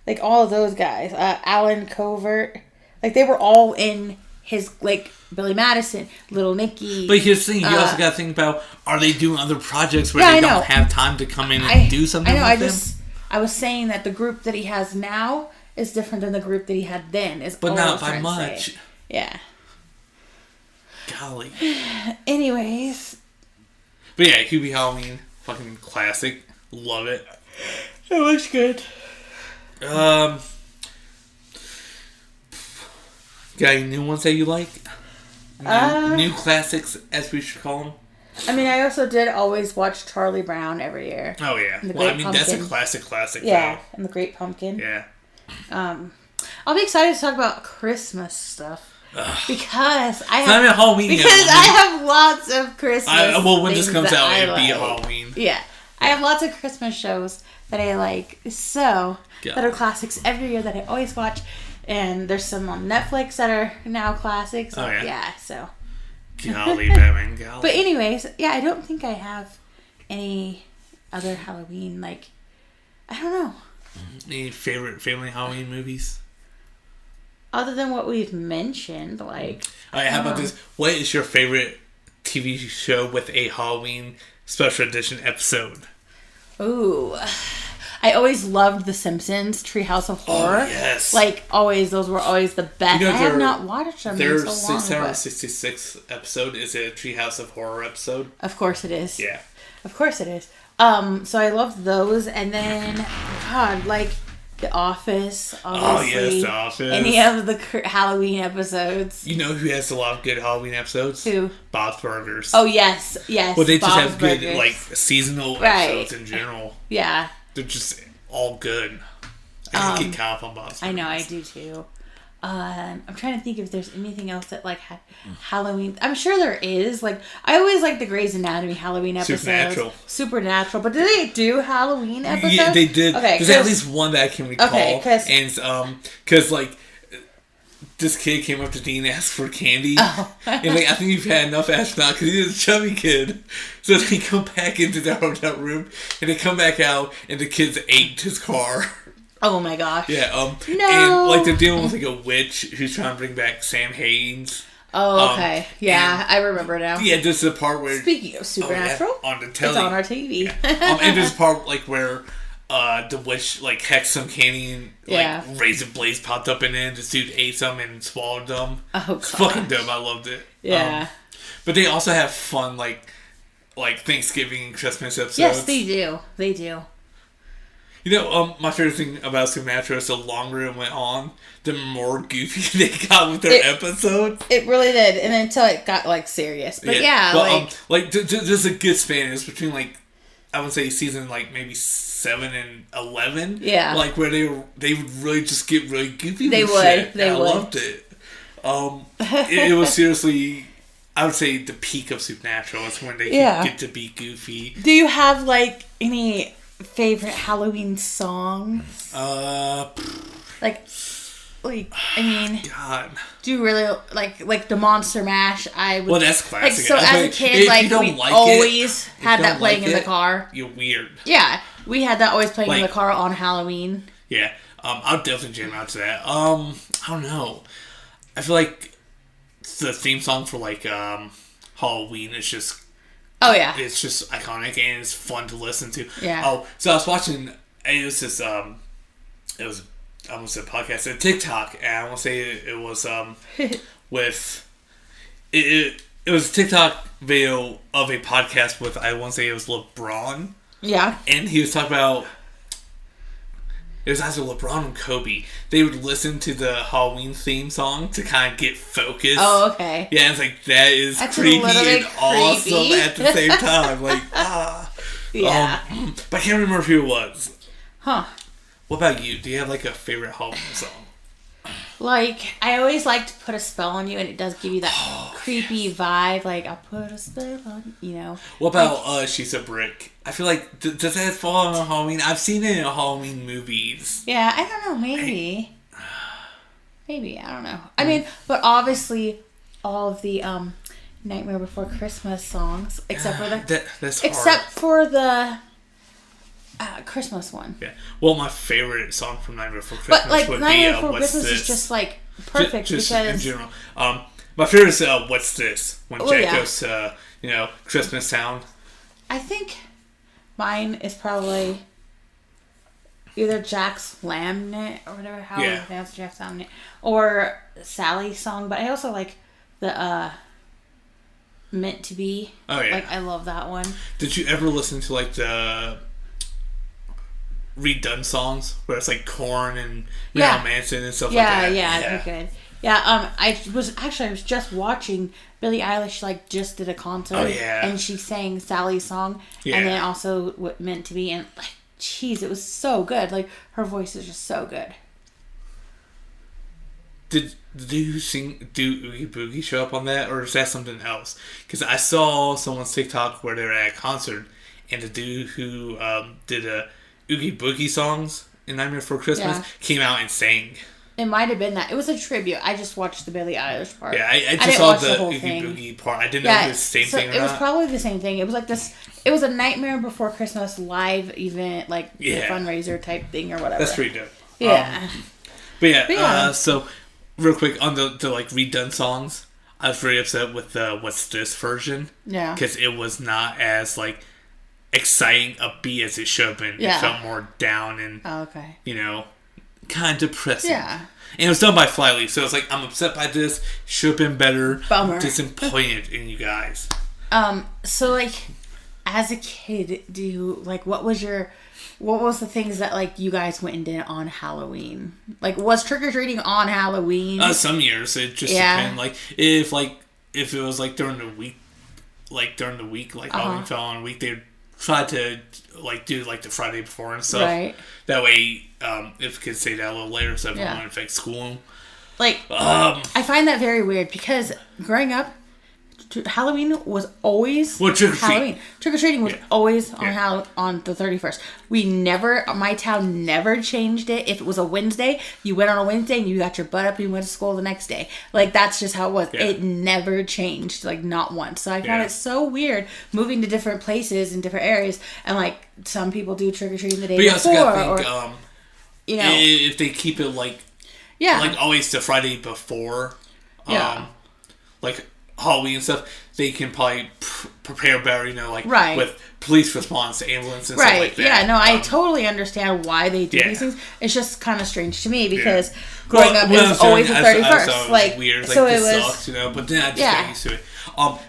like all of those guys. Alan Covert. Like they were all in his like Billy Madison, Little Nicky. But here's the thing, you also got to think about, are they doing other projects where they don't have time to come in and do something with them? I was saying that the group that he has now is different than the group that he had then. But not by much. Yeah. Golly. Anyways. But yeah, Hubie Halloween, fucking classic. Love it. It was good. Got any new ones that you like? New classics, as we should call them? I mean, I also did always watch Charlie Brown every year. Oh, yeah. Well, I mean, that's a classic. Yeah, and The Great Pumpkin. Yeah. I'll be excited to talk about Christmas stuff. Because I have lots of Christmas when this comes out, it'll be Halloween. Yeah. I have lots of Christmas shows that I like that are classics every year that I always watch. And there's some on Netflix that are now classics. Oh, yeah. Yeah, so. Golly, Batman, golly. But anyways, yeah, I don't think I have any other Halloween, like, I don't know. Any favorite family Halloween movies? Other than what we've mentioned, like... Alright, how about this? What is your favorite TV show with a Halloween special edition episode? Ooh... I always loved The Simpsons, Treehouse of Horror. Oh, yes. Like, always, those were always the best. I have not watched them in so long. Their 666 episode is a Treehouse of Horror episode. Of course it is. Yeah. Of course it is. So I loved those. And then, God, like, The Office, obviously. Oh, yes, The Office. Any of the Halloween episodes. You know who has a lot of good Halloween episodes? Who? Bob's Burgers. Oh, yes. Well, they just have good, like, seasonal episodes in general. Yeah. They're just all good. I just get caught up on Bob's Burgers. I know, I do too. I'm trying to think if there's anything else that, like, Halloween... I'm sure there is. Like, I always like the Grey's Anatomy Halloween episodes. Supernatural. But did they do Halloween episodes? Yeah, they did. Okay, there's at least one that I can recall. Okay, and, because, like... this kid came up to Dean and asked for candy. Oh. And like, I think you've had enough astronaut because he's a chubby kid. So they come back into the hotel room and they come back out and the kids ate his car. Oh my gosh. Yeah. No. And like they're dealing with like a witch who's trying to bring back Sam Haynes. Oh, okay. Yeah, I remember now. Yeah, this is the part where... Speaking of Supernatural, on the telly. It's on our TV. Yeah. And there's a part like where the witch like hexed some candy and like razor blades popped up in it. This dude ate some and swallowed them. Oh, God. It's fucking dumb. I loved it. Yeah. But they also have fun like Thanksgiving and Christmas episodes. Yes, they do. They do. You know, my favorite thing about Supernatural is the longer it went on, the more goofy they got with their episodes. It really did, and until it got like serious. But there's a good span. It's between like I would say season like maybe 7 and 11. Yeah, like where they would really just get really goofy. They with would. Shit. They I would. loved it. It was seriously. I would say the peak of Supernatural is when they get to be goofy. Do you have like any favorite Halloween songs? Like I mean, God. Do you really like the Monster Mash? Well, that's classic. Like, so as a kid, we always had that playing in the car. You're weird. Yeah, we had that always playing in the car on Halloween. Yeah, I'll definitely jam out to that. I don't know. I feel like the theme song for like Halloween is just. Oh yeah, it's just iconic and it's fun to listen to. Yeah. Oh, so I was watching. It was this. It was I almost said podcast. A TikTok, and I want to say it was with. It was a TikTok video of a podcast with I want to say it was LeBron. Yeah. And he was talking about. It was either LeBron and Kobe. They would listen to the Halloween theme song to kind of get focused. Oh, okay. Yeah, it's like, that is that's creepy and awesome at the same time. Like, Yeah. But I can't remember who it was. Huh. What about you? Do you have, like, a favorite Halloween song? Like, I always like to put a spell on you, and it does give you that creepy vibe. Like, I'll put a spell on you, know. What about She's a Brick? I feel like, does that fall on Halloween? I've seen it in Halloween movies. Yeah, I don't know. Maybe. Maybe. I don't know. I mean, but obviously, all of the Nightmare Before Christmas songs, except for the... that's hard. Except for the... Christmas one. Yeah. Well, my favorite song from Nightmare Before Christmas would be Nightmare Before What's Christmas This? Is just like perfect just because in general. My favorite is What's This? When Jack goes to Christmas Town. I think mine is probably either Jack's Laminate or whatever how you pronounce Jack's Laminate or Sally's song, but I also like the Meant to Be. Oh yeah. Like I love that one. Did you ever listen to like the redone songs where it's like Korn and Marilyn Manson and stuff like that? Yeah, they're good. Yeah, I was just watching Billie Eilish like just did a concert. Oh yeah. And she sang Sally's song and then also what Meant to Be, and like jeez, it was so good. Like her voice is just so good. Did you do Oogie Boogie show up on that, or is that something else? Because I saw someone's TikTok where they were at a concert and the dude who did a Oogie Boogie songs in Nightmare Before Christmas came out and sang. It might have been that. It was a tribute. I just watched the Billie Eilish part. Yeah, I just saw the Oogie Boogie part. I didn't know if it was the same thing or not. It was probably the same thing. It was like this. It was a Nightmare Before Christmas live event, like fundraiser type thing or whatever. That's pretty dope. Yeah. So real quick on the like redone songs, I was very upset with the What's This version. Yeah. Because it was not as like exciting upbeat as it should have been. Yeah. It felt more down and kind of depressing. Yeah. And it was done by Flyleaf, so it's like I'm upset by this. Should have been better. Bummer. Disappointed in you guys. So like as a kid, what was the things that like you guys went and did on Halloween? Like was trick or treating on Halloween? Some years it just depended. Like if it was like during the week, Halloween fell on a week, they'd try to like do like the Friday before and stuff. Right. That way, if kids stay that a little later, so it won't affect school. Like, I find that very weird because growing up, Halloween was always Halloween. Trick-or-treating was always on the 31st. My town never changed it. If it was a Wednesday, you went on a Wednesday and you got your butt up and you went to school the next day. Like, that's just how it was. Yeah. It never changed, like, not once. So I found it so weird moving to different places in different areas, and, like, some people do trick-or-treating the day before. You know, if they keep it, like always the Friday before, like, Halloween and stuff, they can probably prepare better, you know, like with police response, ambulance and stuff like that. Yeah, no, I totally understand why they do these things. It's just kind of strange to me because growing up, it was always the 31st. Like, weird. Like, so this sucks, you know, but then I just got used to it.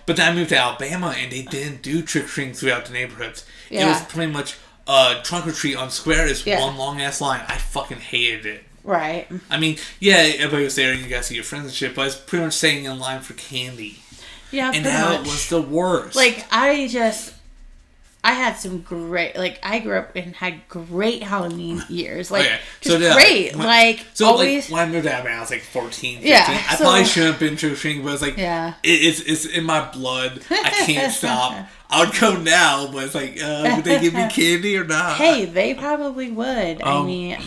But then I moved to Alabama and they didn't do trick-or-treating throughout the neighborhoods. It was pretty much trunk or treat on square is one long ass line. I fucking hated it. Right. I mean, everybody was there and you guys see your friends and shit, but it's pretty much staying in line for candy. Yeah, and that was the worst. Like, I had some great, like, I grew up and had great Halloween years. Like, great. Always. When I moved out, I was like 14, 15. I probably shouldn't have been trick-or-treating, but it's like, it's in my blood. I can't stop. I would go now, but it's like, would they give me candy or not? Hey, they probably would. I mean,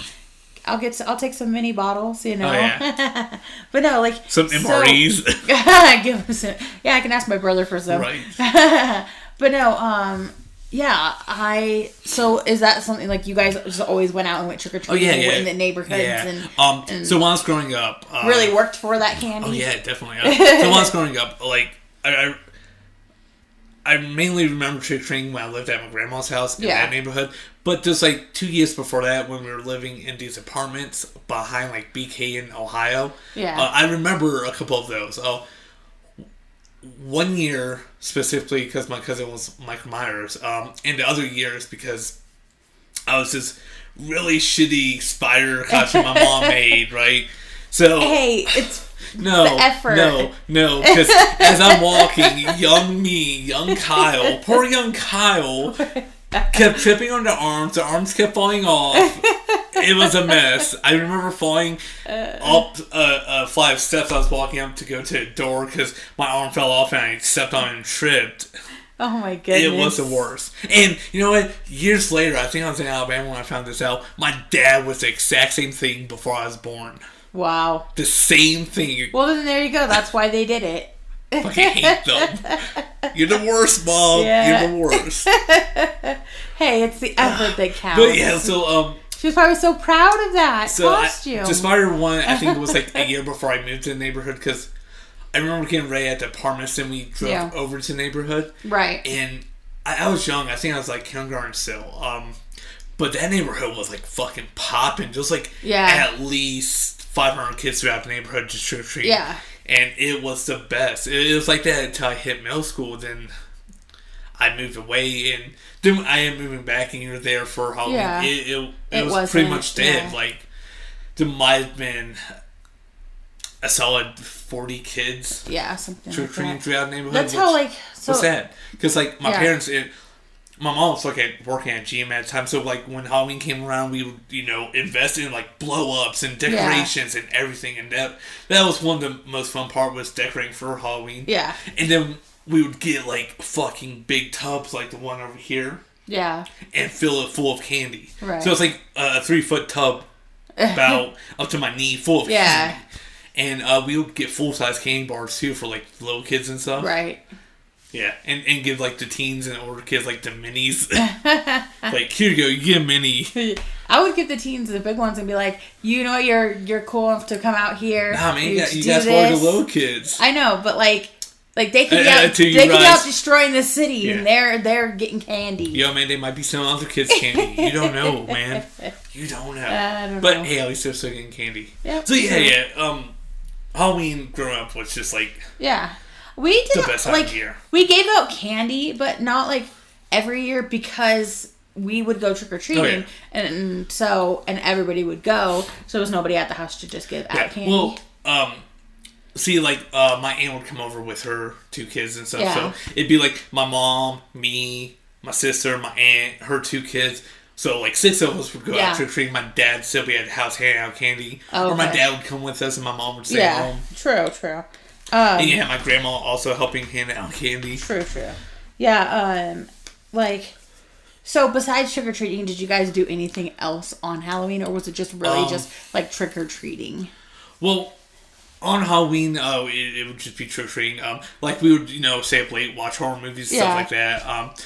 I'll take some mini bottles, you know. Oh, yeah. But no, like some MREs. Give them some. Yeah, I can ask my brother for some. Right. But no, So is that something like you guys just always went out and went trick or treating in the neighborhoods and so when I was growing up, really worked for that candy. Oh yeah, definitely. So when I was growing up, like I mainly remember trick-or-treating when I lived at my grandma's house in that neighborhood. But just like 2 years before that, when we were living in these apartments behind like BK in Ohio, I remember a couple of those. 1 year specifically because my cousin was Michael Myers, and the other years because I was this really shitty spider costume my mom made, right? So hey, it's the effort. No, because as I'm walking, young Kyle, poor young Kyle, kept tripping on the arms kept falling off. It was a mess. I remember falling up a flight of steps I was walking up to go to the door because my arm fell off and I stepped on it and tripped. Oh my goodness. It was the worst. And you know what? Years later, I think I was in Alabama when I found this out, my dad was the exact same thing before I was born. Wow. The same thing. Well, then there you go. That's why they did it. I fucking hate them. You're the worst, Mom. Yeah. You're the worst. Hey, it's the effort that counts. But yeah, so she was probably so proud of that costume. The Spider-1, I think it was like a year before I moved to the neighborhood because I remember getting ready at the apartments and we drove over to the neighborhood. Right. And I was young. I think I was like kindergarten still. But that neighborhood was like fucking popping. Just like at least 500 kids throughout the neighborhood just trick-or-treating. Yeah. And it was the best. It was like that until I hit middle school. Then I moved away, and then I am moving back, and you're there for Halloween. Yeah. It was pretty much dead. Yeah. Like, there might have been a solid 40 kids. Yeah, something trick-or-treating like that. Throughout the neighborhood. That's how, like... So was sad. Because, like, my parents... My mom was working at GM at the time, so like when Halloween came around, we would invest in like blow ups and decorations and everything, and that was one of the most fun part was decorating for Halloween. Yeah, and then we would get like fucking big tubs like the one over here. Yeah, and fill it full of candy. Right. So it's like a 3-foot tub, about up to my knee, full of candy. And we would get full size candy bars too for like little kids and stuff. Right. Yeah, and give, like, the teens and older kids, like, the minis. Like, here you go, you get a mini. I would give the teens the big ones and be like, you know what, you're cool enough to come out here. Nah, man, you guys are the little kids. I know, but, like they could be out, destroying the city, and they're getting candy. Yo, man, they might be selling other kids candy. You don't know, man. You don't know. I don't but, know. Hey, at least they're still getting candy. Yep, so, Halloween growing up was just, like... Yeah. We did the best time of year. We gave out candy, but not like every year because we would go trick or treating, and everybody would go, so there was nobody at the house to just give out candy. Well, see, like my aunt would come over with her 2 kids and stuff, so it'd be like my mom, me, my sister, my aunt, her 2 kids. So, like, 6 of us would go out trick-or-treating. My dad still be at the house handing out candy. Okay. Or my dad would come with us and my mom would stay home. True. And you had my grandma also helping hand out candy. True. Yeah, so besides trick-or-treating, did you guys do anything else on Halloween, or was it just really just, like, trick-or-treating? Well, on Halloween, it would just be trick-or-treating. Like, we would, stay up late, watch horror movies, stuff like that.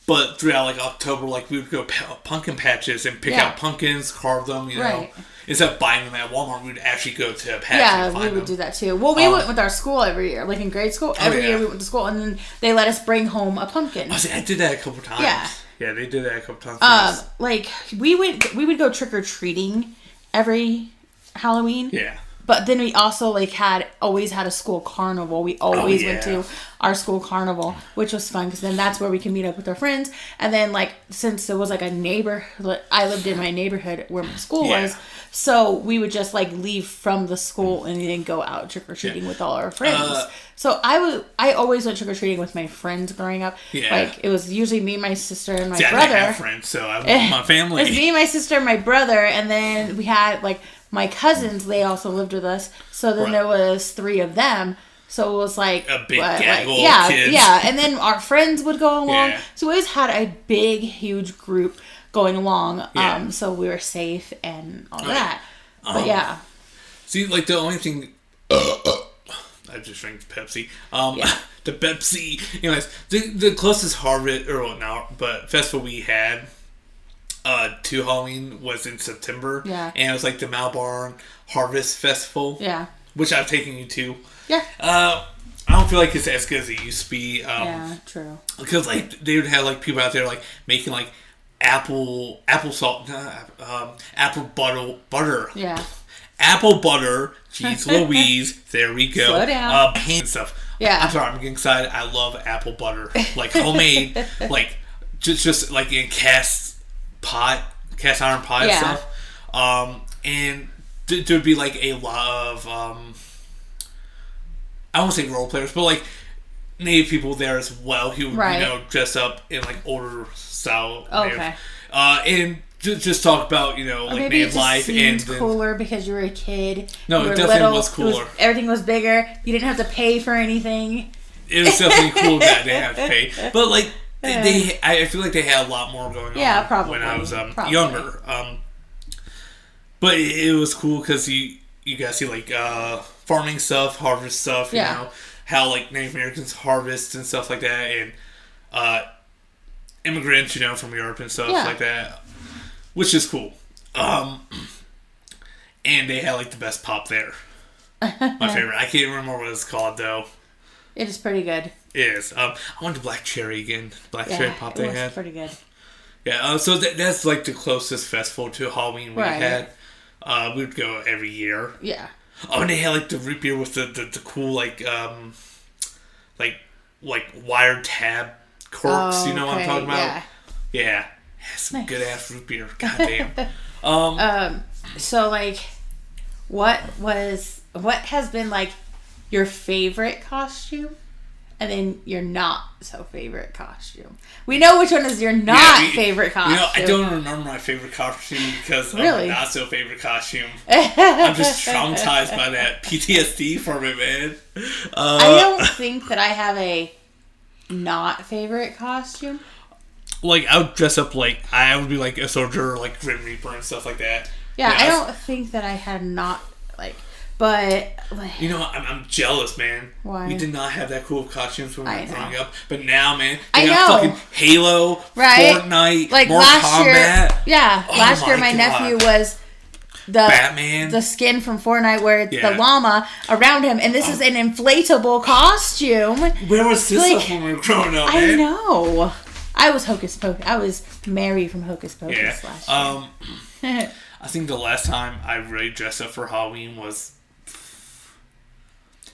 But throughout, like, October, like, we would go pumpkin patches and pick out pumpkins, carve them, you know. Instead of buying them at Walmart, we would actually go to a patch and find them. We would do that, too. Well, we went with our school every year. Like, in grade school, every year we went to school, and then they let us bring home a pumpkin. I did that a couple times. Yeah, they did that a couple times. Like, we would go trick-or-treating every Halloween. Yeah. But then we also, like, always had a school carnival. We always went to our school carnival, which was fun, because then that's where we can meet up with our friends. And then, like, since there was, like, a neighborhood, I lived in my neighborhood where my school was, so we would just, like, leave from the school and then go out trick-or-treating with all our friends. So I always went trick-or-treating with my friends growing up. Yeah. Like, it was usually me, my sister, and my brother. I didn't have friends, so I went with my family. It was me, my sister, and my brother, and then we had, like, my cousins, they also lived with us. So then there was 3 of them. So it was like a big gaggle of kids. Yeah, and then our friends would go along. Yeah. So we always had a big, huge group going along. Yeah. So we were safe and all that. But yeah. See, like the only thing I just drank Pepsi. The Pepsi. Anyways, the closest harvest but festival we had to Halloween was in September. Yeah. And it was like the Malbarn Harvest Festival. Yeah. Which I've taken you to. Yeah. I don't feel like it's as good as it used to be. Yeah, true. Because like they would have like people out there like making like apple salt, apple butter. Yeah. Apple butter, jeez Louise, there we go. Slow down. Paint stuff. Yeah. I'm sorry, I'm getting excited. I love apple butter. Like homemade, like just like in cast iron pot and stuff. And there'd be like a lot of I won't say role players, but like Native people there as well who would dress up in like older style. Okay. And just talk about like Native life and cooler because you were a kid. No, it definitely was cooler. Everything was bigger. You didn't have to pay for anything. It was definitely cool that they had to pay, but like. I feel like they had a lot more going on probably, when I was younger. But it was cool because you guys see like farming stuff, harvest stuff, you know, how like Native Americans harvest and stuff like that, and immigrants, from Europe and stuff like that, which is cool. And they had like the best pop there. My favorite. I can't remember what it's called though. It is pretty good. It is. I went to Black Cherry again. Cherry pop they had. Pretty good. Yeah. So that's like the closest festival to Halloween we had. We would go every year. Yeah. Oh, and they had like the root beer with the cool like wired tab corks. You know what I'm talking about? Yeah. Some good ass root beer. Goddamn. So like, what has been like your favorite costume? And then your not so favorite costume. We know which one is your favorite costume. I don't remember my favorite costume because of my not so favorite costume. I'm just traumatized by that PTSD from it, man. I don't think that I have a not favorite costume. Like, I would dress up like, I would be like a soldier or like Grim Reaper and stuff like that. Yeah, I don't think that I had not like... But like, I'm jealous, man. Why? We did not have that cool costumes when we were growing up, but now, man, I got fucking Halo, Fortnite, like Mortal Kombat. Last year my nephew was the Batman, the skin from Fortnite where it's the llama around him, and this is an inflatable costume. Where was this stuff when we were growing up, man? I know. I was Hocus Pocus. I was Mary from Hocus Pocus last year. I think the last time I really dressed up for Halloween was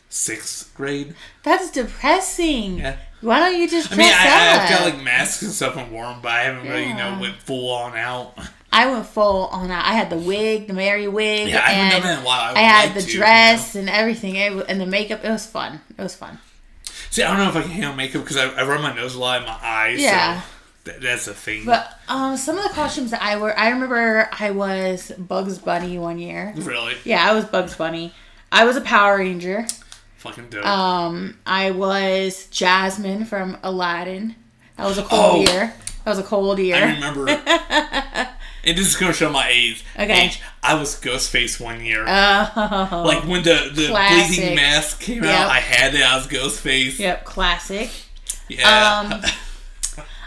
6th grade. That's depressing. Yeah. Why don't you just dress up? I've got like masks and stuff and worn, but I haven't really, went full on out. I went full on out. I had the wig, the Mary wig. Yeah, I haven't done that in a while. I had the dress and everything, and the makeup. It was fun. See, I don't know if I can handle makeup because I rub my nose a lot in my eyes. Yeah. So that's a thing. But some of the costumes that I wore, I remember I was Bugs Bunny one year. Really? Yeah, I was Bugs Bunny. I was a Power Ranger. Fucking dope. I was Jasmine from Aladdin. That was a cold year. That was a cold year. I remember. And this is going to show my age. Okay. I was Ghostface one year. Oh. Like when the bleeding mask came out, I had it. I was Ghostface. Yep, classic. Yeah.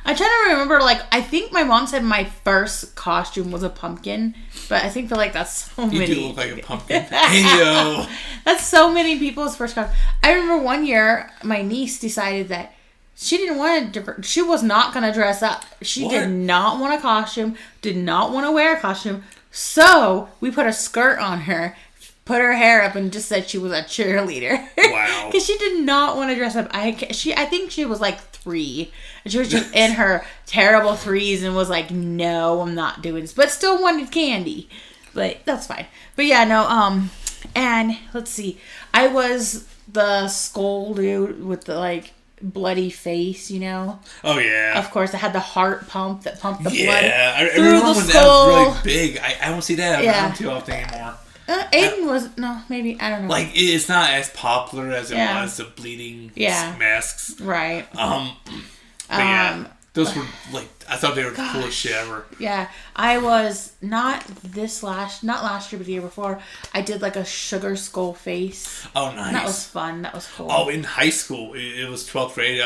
I'm trying to remember, like, I think my mom said my first costume was a pumpkin, but I think that's so many. You do look like a pumpkin. Hey, yo. That's so many people's first costume. I remember one year, my niece decided that she didn't want to, she was not going to dress up. She did not want a costume, did not want to wear a costume, so we put a skirt on her, put her hair up, and just said she was a cheerleader. Wow. Because she did not want to dress up. I think she was like 3. And she was just in her terrible 3s and was like, no, I'm not doing this. But still wanted candy. But that's fine. But yeah, no, and let's see. I was the skull dude with the like bloody face, you know? Oh, yeah. Of course, I had the heart pump that pumped the blood. Yeah, I remember when that was really big. I don't see that around too often anymore. Aiden was, no, maybe, I don't know. Like, it's not as popular as it was, the bleeding masks. Right. But yeah, those were, like, I thought they were the coolest shit ever. Yeah, I was, not last year, but the year before, I did, like, a sugar skull face. Oh, nice. And that was fun. That was cool. Oh, in high school, it was 12th grade.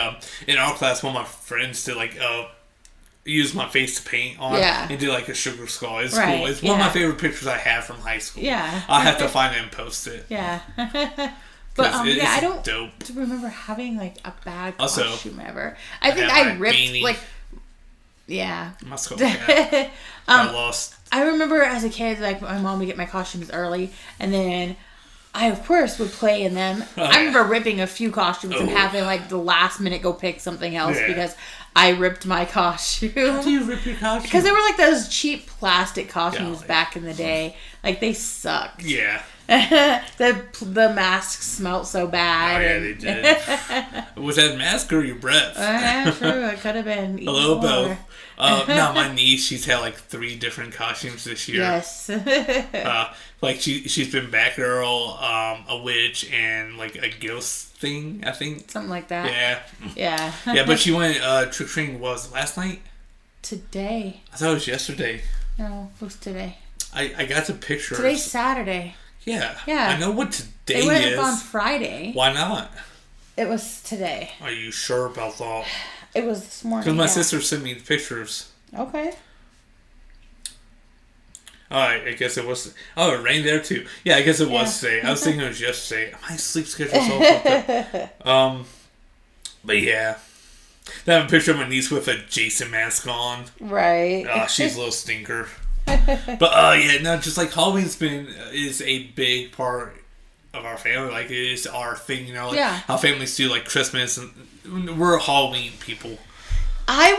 In our class, one of my friends did, like, use my face to paint on and do like a sugar skull. It's cool. It's one of my favorite pictures I have from high school. Yeah. I'll have to find it and post it. Yeah. But I don't remember having like a bad costume ever. I think I ripped beanie. Like my skull cap. Got lost. I remember as a kid, like my mom would get my costumes early, and then I, of course, would play in them. I remember ripping a few costumes and having, like, the last minute go pick something else because I ripped my costume. How do you rip your costume? Because they were, like, those cheap plastic costumes back in the day. Like, they sucked. Yeah. The masks smelled so bad. Oh, yeah, they did. Was that mask or your breath? True. It could have been. A little both. No, my niece, she's had like 3 different costumes this year. Yes. Like she's been Batgirl, a witch, and like a ghost thing, I think. Something like that. Yeah. Yeah, but she went trick-or-treating, was last night? Today. I thought it was yesterday. No, it was today. I got the pictures. Today's Saturday. Yeah. I know what today is. They went up on Friday. Why not? It was today. Are you sure about that? It was this morning. Because my sister sent me the pictures. Okay. Alright, I guess it was... Oh, it rained there too. Yeah, I guess it was today. I was thinking it was yesterday. My sleep schedule's all fucked up. But yeah. I have a picture of my niece with a Jason mask on. Right. She's a little stinker. But just like Halloween's is a big part of our family. Like it is our thing, you know. Like how families do like Christmas, and we're Halloween people. I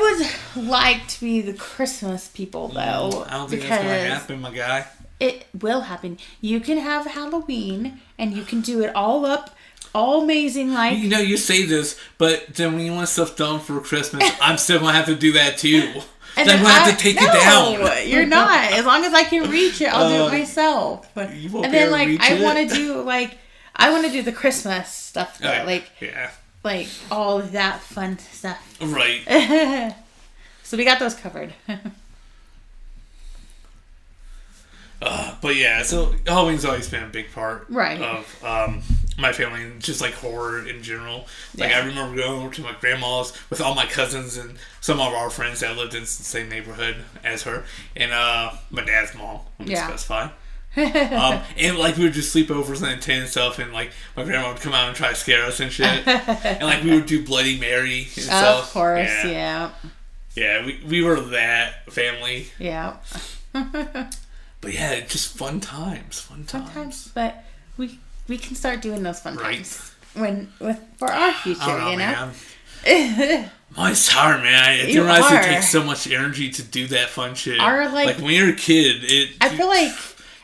would like to be the Christmas people though. I don't think that's gonna happen, my guy. It will happen. You can have Halloween and you can do it all up, all amazing like. You know, you say this, but then when you want stuff done for Christmas, I'm still gonna have to do that too. And then I'm going to have to take it down. You're not. As long as I can reach it, I'll do it myself. You won't and then, like, I want to do, I want to do the Christmas stuff, though. Like, all of that fun stuff. Right. So we got those covered. But yeah, so Halloween's always been a big part of my family, and just like horror in general. Like I remember going over to my grandma's with all my cousins and some of our friends that lived in the same neighborhood as her, and my dad's mom, let me specify. And like we would just sleepovers and tent and stuff, and like my grandma would come out and try to scare us and shit, and like we would do Bloody Mary and stuff. Of course, yeah, we were that family. Yeah. But yeah, just fun times. But we can start doing those fun times for our future, you know. Man. Mine's tired, man. I didn't realize it takes so much energy to do that fun shit. Like when you're a kid, I feel like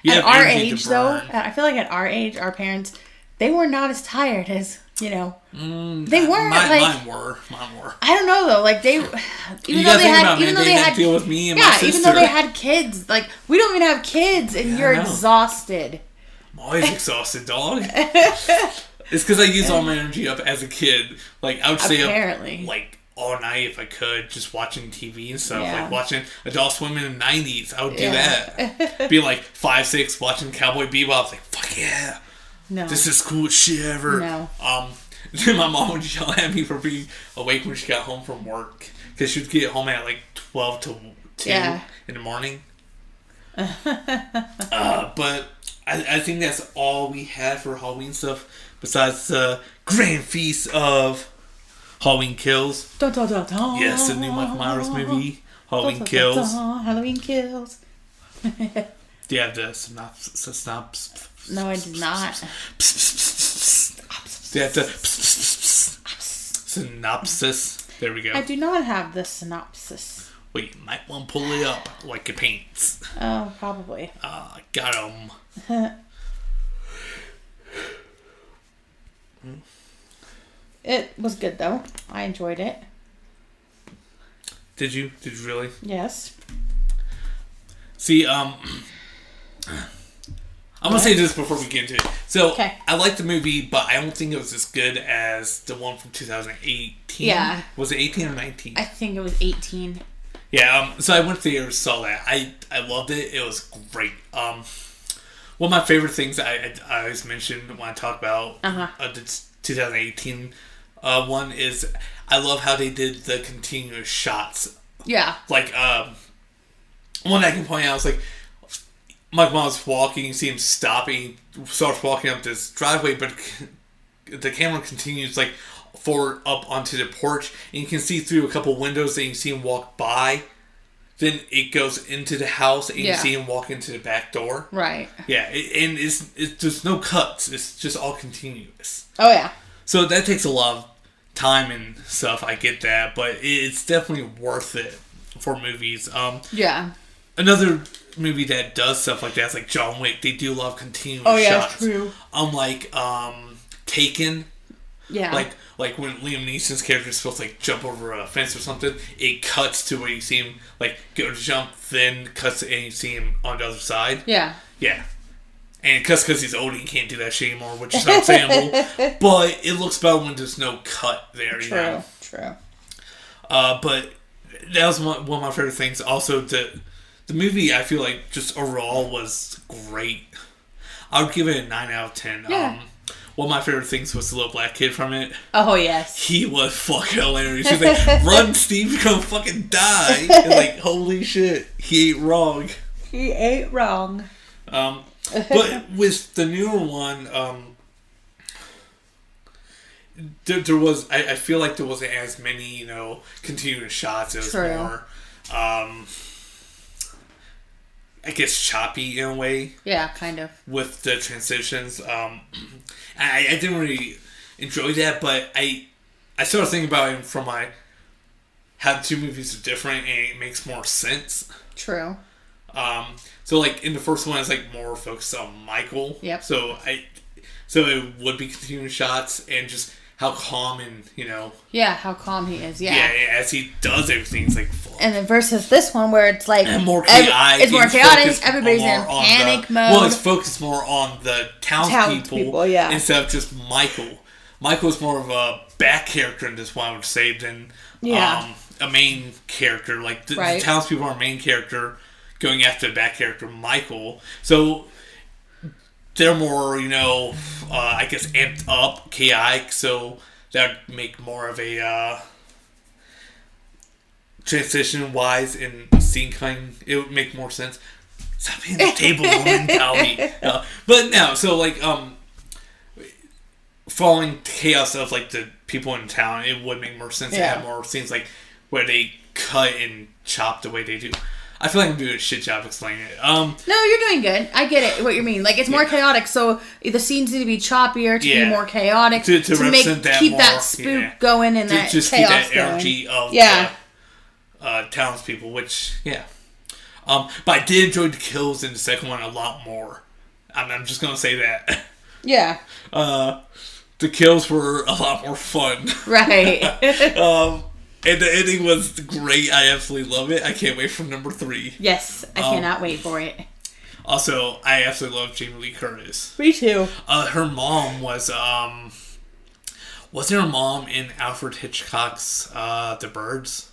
at our age, though, I feel like at our age, our parents, they were not as tired as, you know. They weren't. Mine were. I don't know though. Like they, even though they had deal with me and my sister. Even though they had kids, like we don't even have kids, and you're exhausted. I'm always exhausted, dog. It's because I used all my energy up as a kid. Like, I would stay Apparently. up, like, all night if I could, just watching TV and stuff. Like, watching Adult Swim in the 90s. I would do that. Being, like, 5, 6, watching Cowboy Bebop. Like, fuck yeah. No. This is the coolest shit ever. No. Then my mom would yell at me for being awake when she got home from work. Because she would get home at, like, 12 to 2 in the morning. But I think that's all we had for Halloween stuff. Besides the grand feast of Halloween Kills. Dun, dun, dun, dun. Yes, the new Mike Myers movie. Halloween Kills. Halloween Kills. Do you have the synopsis? No, I did not. Do you have the synopsis? There we go. I do not have the synopsis. Well, you might want to pull it up like it paints. Oh, probably. Got 'em. It was good, though. I enjoyed it. Did you? Did you really? Yes. See, I'm going to say this before we get into it. So, I liked the movie, but I don't think it was as good as the one from 2018. Yeah. Was it 18 or 19? I think it was 18. Yeah, so I went to the theater and saw that. I loved it. It was great. One of my favorite things I always mention when I talk about the 2018 one is I love how they did the continuous shots. Yeah. Like, one I can point out is like, Mike Myers walking, you see him stopping, starts walking up this driveway, but the camera continues like forward up onto the porch, and you can see through a couple windows that you can see him walk by. Then it goes into the house, and you see him walk into the back door. Right. Yeah, and it's there's no cuts. It's just all continuous. Oh, yeah. So that takes a lot of time and stuff. I get that, but it's definitely worth it for movies. Yeah. Another movie that does stuff like that is like John Wick. They do a lot of continuous shots. True. Unlike Taken. Yeah. Like when Liam Neeson's character is supposed to like jump over a fence or something, it cuts to where you see him like go to jump, then cuts and you see him on the other side. Yeah. Yeah. And because he's old, he can't do that shit anymore, which is understandable. But it looks better when there's no cut there. You know? True. But that was one of my favorite things. Also, the movie, I feel like, just overall was great. I would give it a 9 out of 10. Yeah. One of my favorite things was the little black kid from it. Oh, yes. He was fucking hilarious. He's like, run, Steve, you're gonna fucking die. And like, holy shit, he ain't wrong. He ain't wrong. But with the newer one, there was, I feel like there wasn't as many, continuous shots. It was more, I guess, choppy in a way. Yeah, kind of. With the transitions. I didn't really enjoy that, but I started thinking about it from how the two movies are different and it makes more sense. True. So like in the first one, it's like more focused on Michael. Yep. So it would be continuous shots and just how calm and Yeah, how calm he is. Yeah. Yeah, as he does everything, it's like. Fuck. And then versus this one where it's like more chaotic. It's more chaotic. Everybody's in panic mode. Well, it's focused more on the townspeople instead of just Michael. Michael's more of a back character in this one, I would say, than a main character. Like the townspeople are a main character. Going after the back character, Michael. So, they're more, I guess, amped up, chaotic. So, that would make more of a transition-wise in scene kind. It would make more sense. Stop hitting the table, woman, Callie. But no, so, like, following chaos of, like, the people in town, it would make more sense to have more scenes, like, where they cut and chop the way they do. I feel like I'm doing a shit job explaining it. No, you're doing good. I get it. What you mean? Like it's more chaotic, so the scenes need to be choppier to be more chaotic to represent that keep more, that spook going and that just chaos keep that energy going. of the townspeople. Which but I did enjoy the kills in the second one a lot more. I'm just gonna say that. Yeah. The kills were a lot more fun. Right. And the ending was great. I absolutely love it. I can't wait for number 3. Yes, I cannot wait for it. Also, I absolutely love Jamie Lee Curtis. Me too. Her mom was wasn't her mom in Alfred Hitchcock's The Birds?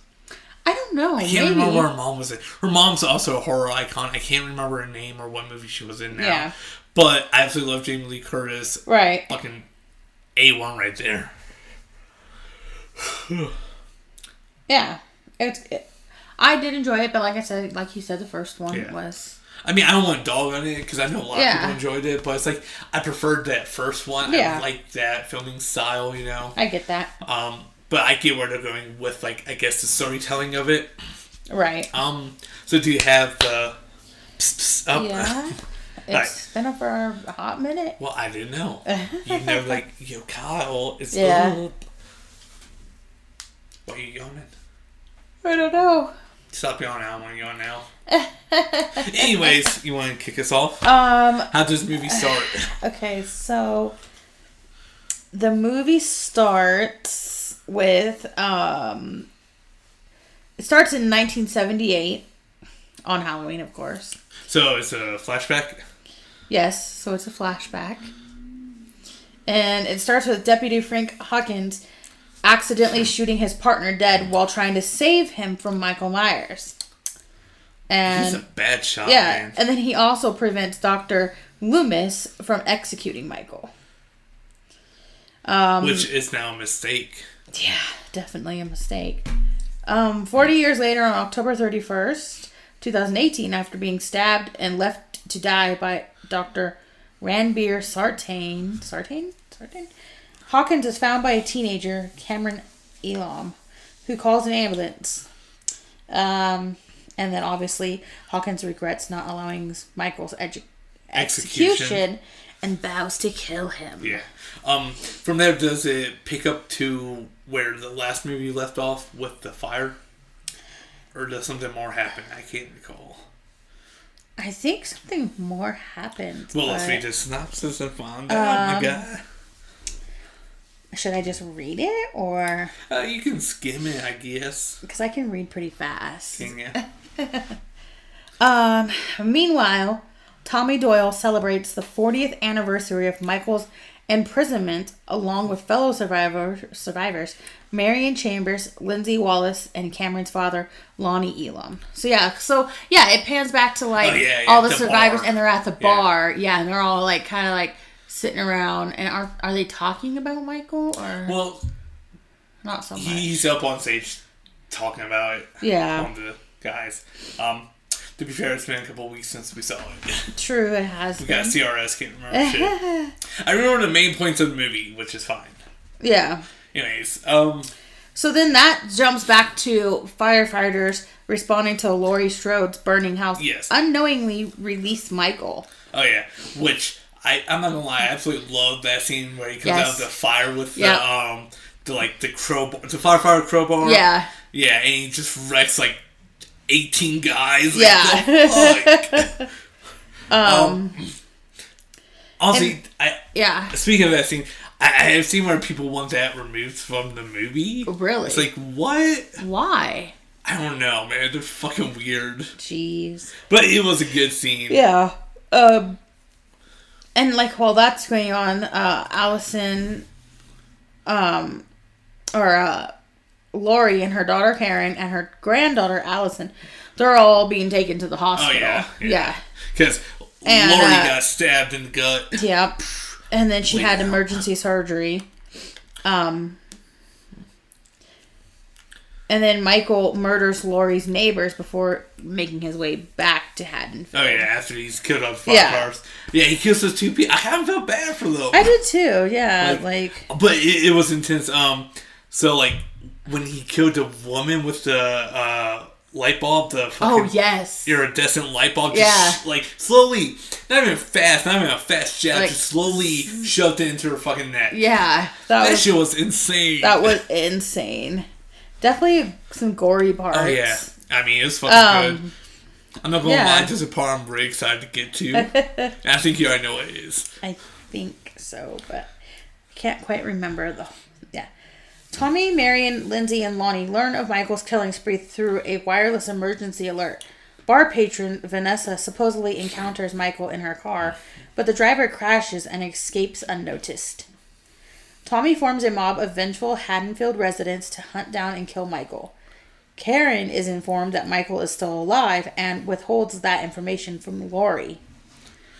I don't know. I can't remember what her mom was in. Her mom's also a horror icon. I can't remember her name or what movie she was in now. Yeah. But I absolutely love Jamie Lee Curtis. Right. Fucking A1 right there. Yeah. I did enjoy it, but like I said, like you said, the first one was... I mean, I don't want to dog on it because I know a lot of people enjoyed it, but it's like, I preferred that first one. I like that filming style, you know? I get that. But I get where they're going with, like, I guess the storytelling of it. Right. So do you have the up? Yeah. It's been up for a hot minute. Well, I didn't know. You know, like, yo, Kyle, it's up. Why are you yawning? I don't know. Stop yawning. I want to yawn now. Anyways, you want to kick us off? How does the movie start? Okay, so the movie starts with it starts in 1978 on Halloween, of course. So it's a flashback? Yes, so it's a flashback. And it starts with Deputy Frank Hawkins accidentally shooting his partner dead while trying to save him from Michael Myers. And he's a bad shot, man. And then he also prevents Dr. Loomis from executing Michael. Which is now a mistake. Yeah, definitely a mistake. 40 years later, on October 31st, 2018, after being stabbed and left to die by Dr. Ranbir Sartain, Hawkins is found by a teenager, Cameron Elam, who calls an ambulance. And then obviously Hawkins regrets not allowing Michael's execution and vows to kill him. Yeah. From there, does it pick up to where the last movie left off with the fire? Or does something more happen? I can't recall. I think something more happened. Well, let's read the synopsis and find out, my guy. Should I just read it, or... you can skim it, I guess. Because I can read pretty fast. Can you? Meanwhile, Tommy Doyle celebrates the 40th anniversary of Michael's imprisonment along with fellow survivors Marion Chambers, Lindsay Wallace, and Cameron's father, Lonnie Elam. So it pans back to all the survivors, bar. And they're at the bar. Yeah, and they're all like kind of like sitting around, and are they talking about Michael, or not so much? He's up on stage talking about it. Yeah, on the guys. To be fair, it's been a couple of weeks since we saw it. True, it has. We got CRS, can't remember shit. I remember the main points of the movie, which is fine. Yeah. Anyways, so then that jumps back to firefighters responding to Laurie Strode's burning house. Yes. Unknowingly released Michael. Oh yeah, which I'm not gonna lie, I absolutely love that scene where he comes out of the fire with the crowbar, the firefighter crowbar. Yeah. Yeah, and he just wrecks 18 guys. Yeah. Honestly, speaking of that scene, I have seen where people want that removed from the movie. Really? It's like, what? Why? I don't know, man. They're fucking weird. Jeez. But it was a good scene. Yeah. And while that's going on, Allison, Lori and her daughter Karen and her granddaughter Allison, they're all being taken to the hospital. Oh yeah. Because Lori got stabbed in the gut. Yep. And then she had emergency surgery. And then Michael murders Laurie's neighbors before making his way back to Haddonfield. Oh, yeah, after he's killed on fire cars. Yeah, he kills those two people. I kind of felt bad for them. I did too, yeah. But it was intense. So, when he killed the woman with the light bulb, the fucking iridescent light bulb, just, slowly, not even fast, not even a fast jab, just slowly shoved it into her fucking neck. Yeah. That shit was insane. That was insane. Definitely some gory parts. Oh, yeah. I mean, it was fucking good. I'm not going to lie, there's a part I'm really excited to get to. And I think you already know what it is. I think so, but I can't quite remember the... Yeah. Tommy, Marion, Lindsay, and Lonnie learn of Michael's killing spree through a wireless emergency alert. Bar patron Vanessa supposedly encounters Michael in her car, but the driver crashes and escapes unnoticed. Tommy forms a mob of vengeful Haddonfield residents to hunt down and kill Michael. Karen is informed that Michael is still alive and withholds that information from Lori.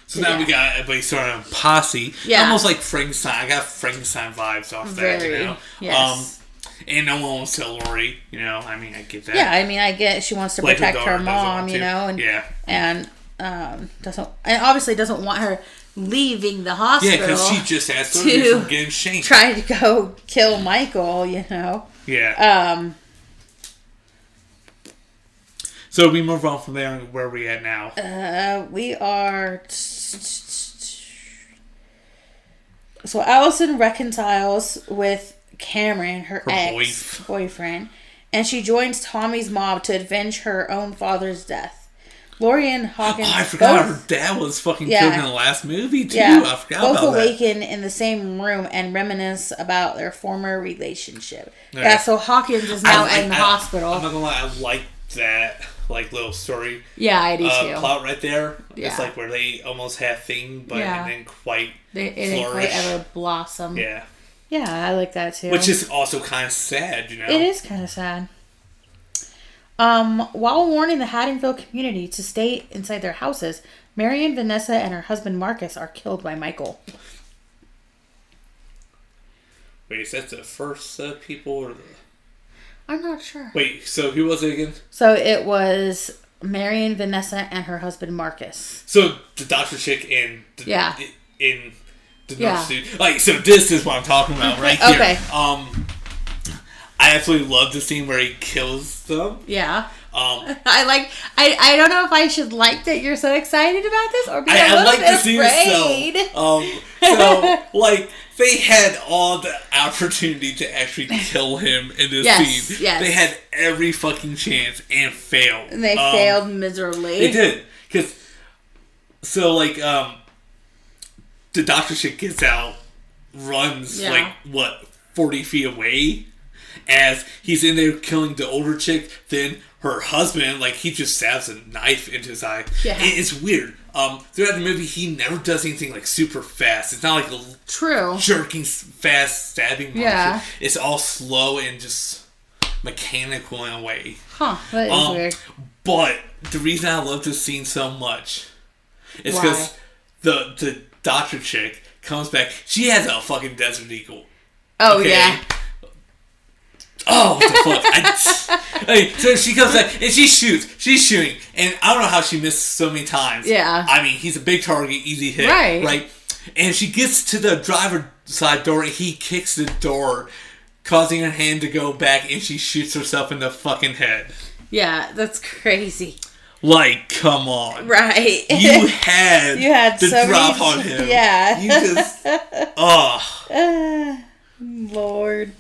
So now we got everybody starting a posse. Yeah. Almost like Frankenstein. I got Frankenstein vibes off that, you know? Yes. And no one wants to tell Lori, you know? I mean, I get that. Yeah, I mean, I get she wants to protect her mom, you know? And, obviously doesn't want her leaving the hospital. Yeah, because she just has to getting shanked. Try to go kill Michael, you know? Yeah. So we move on from there. Where are we at now? We are... So Allison reconciles with Cameron, her ex-boyfriend, and she joins Tommy's mob to avenge her own father's death. Lori and Hawkins... I forgot her dad was fucking killed in the last movie, too. Yeah, I forgot about that. Both awaken in the same room and reminisce about their former relationship. Yeah, so Hawkins is now in the hospital. I'm not gonna lie, I like that little story. Yeah, I do too. Plot right there. Yeah. It's like where they almost have thing, but it didn't quite flourish. It didn't quite ever blossom. Yeah. Yeah, I like that too. Which is also kind of sad, you know? It is kind of sad. While warning the Haddonfield community to stay inside their houses, Marion, Vanessa, and her husband Marcus are killed by Michael. Wait, is that the first people or the... I'm not sure. Wait, so who was it again? So it was Marion, Vanessa, and her husband Marcus. So the doctor chick and in the nurse dude. Like, so this is what I'm talking about right here. Okay. I absolutely love the scene where he kills them. Yeah. I don't know if I should like that you're so excited about this or be a little bit afraid. So like they had all the opportunity to actually kill him in this scene. Yes. They had every fucking chance and failed. And they failed miserably. They did. So like the doctor shit gets out, runs 40 feet away. As he's in there killing the older chick, then her husband, he just stabs a knife into his eye. Yeah. It's weird. Throughout the movie, he never does anything, super fast. It's not a jerking, fast stabbing motion. Yeah. It's all slow and just mechanical in a way. Huh, that is weird. But the reason I love this scene so much is because the doctor chick comes back. She has a fucking Desert Eagle. Oh, yeah. Oh, what the fuck? So she comes back and she shoots. She's shooting. And I don't know how she missed so many times. Yeah. I mean, he's a big target, easy hit. Right? And she gets to the driver's side door and he kicks the door, causing her hand to go back, and she shoots herself in the fucking head. Yeah, that's crazy. Come on. Right. You had the so drop on him. Yeah. You just... Lord.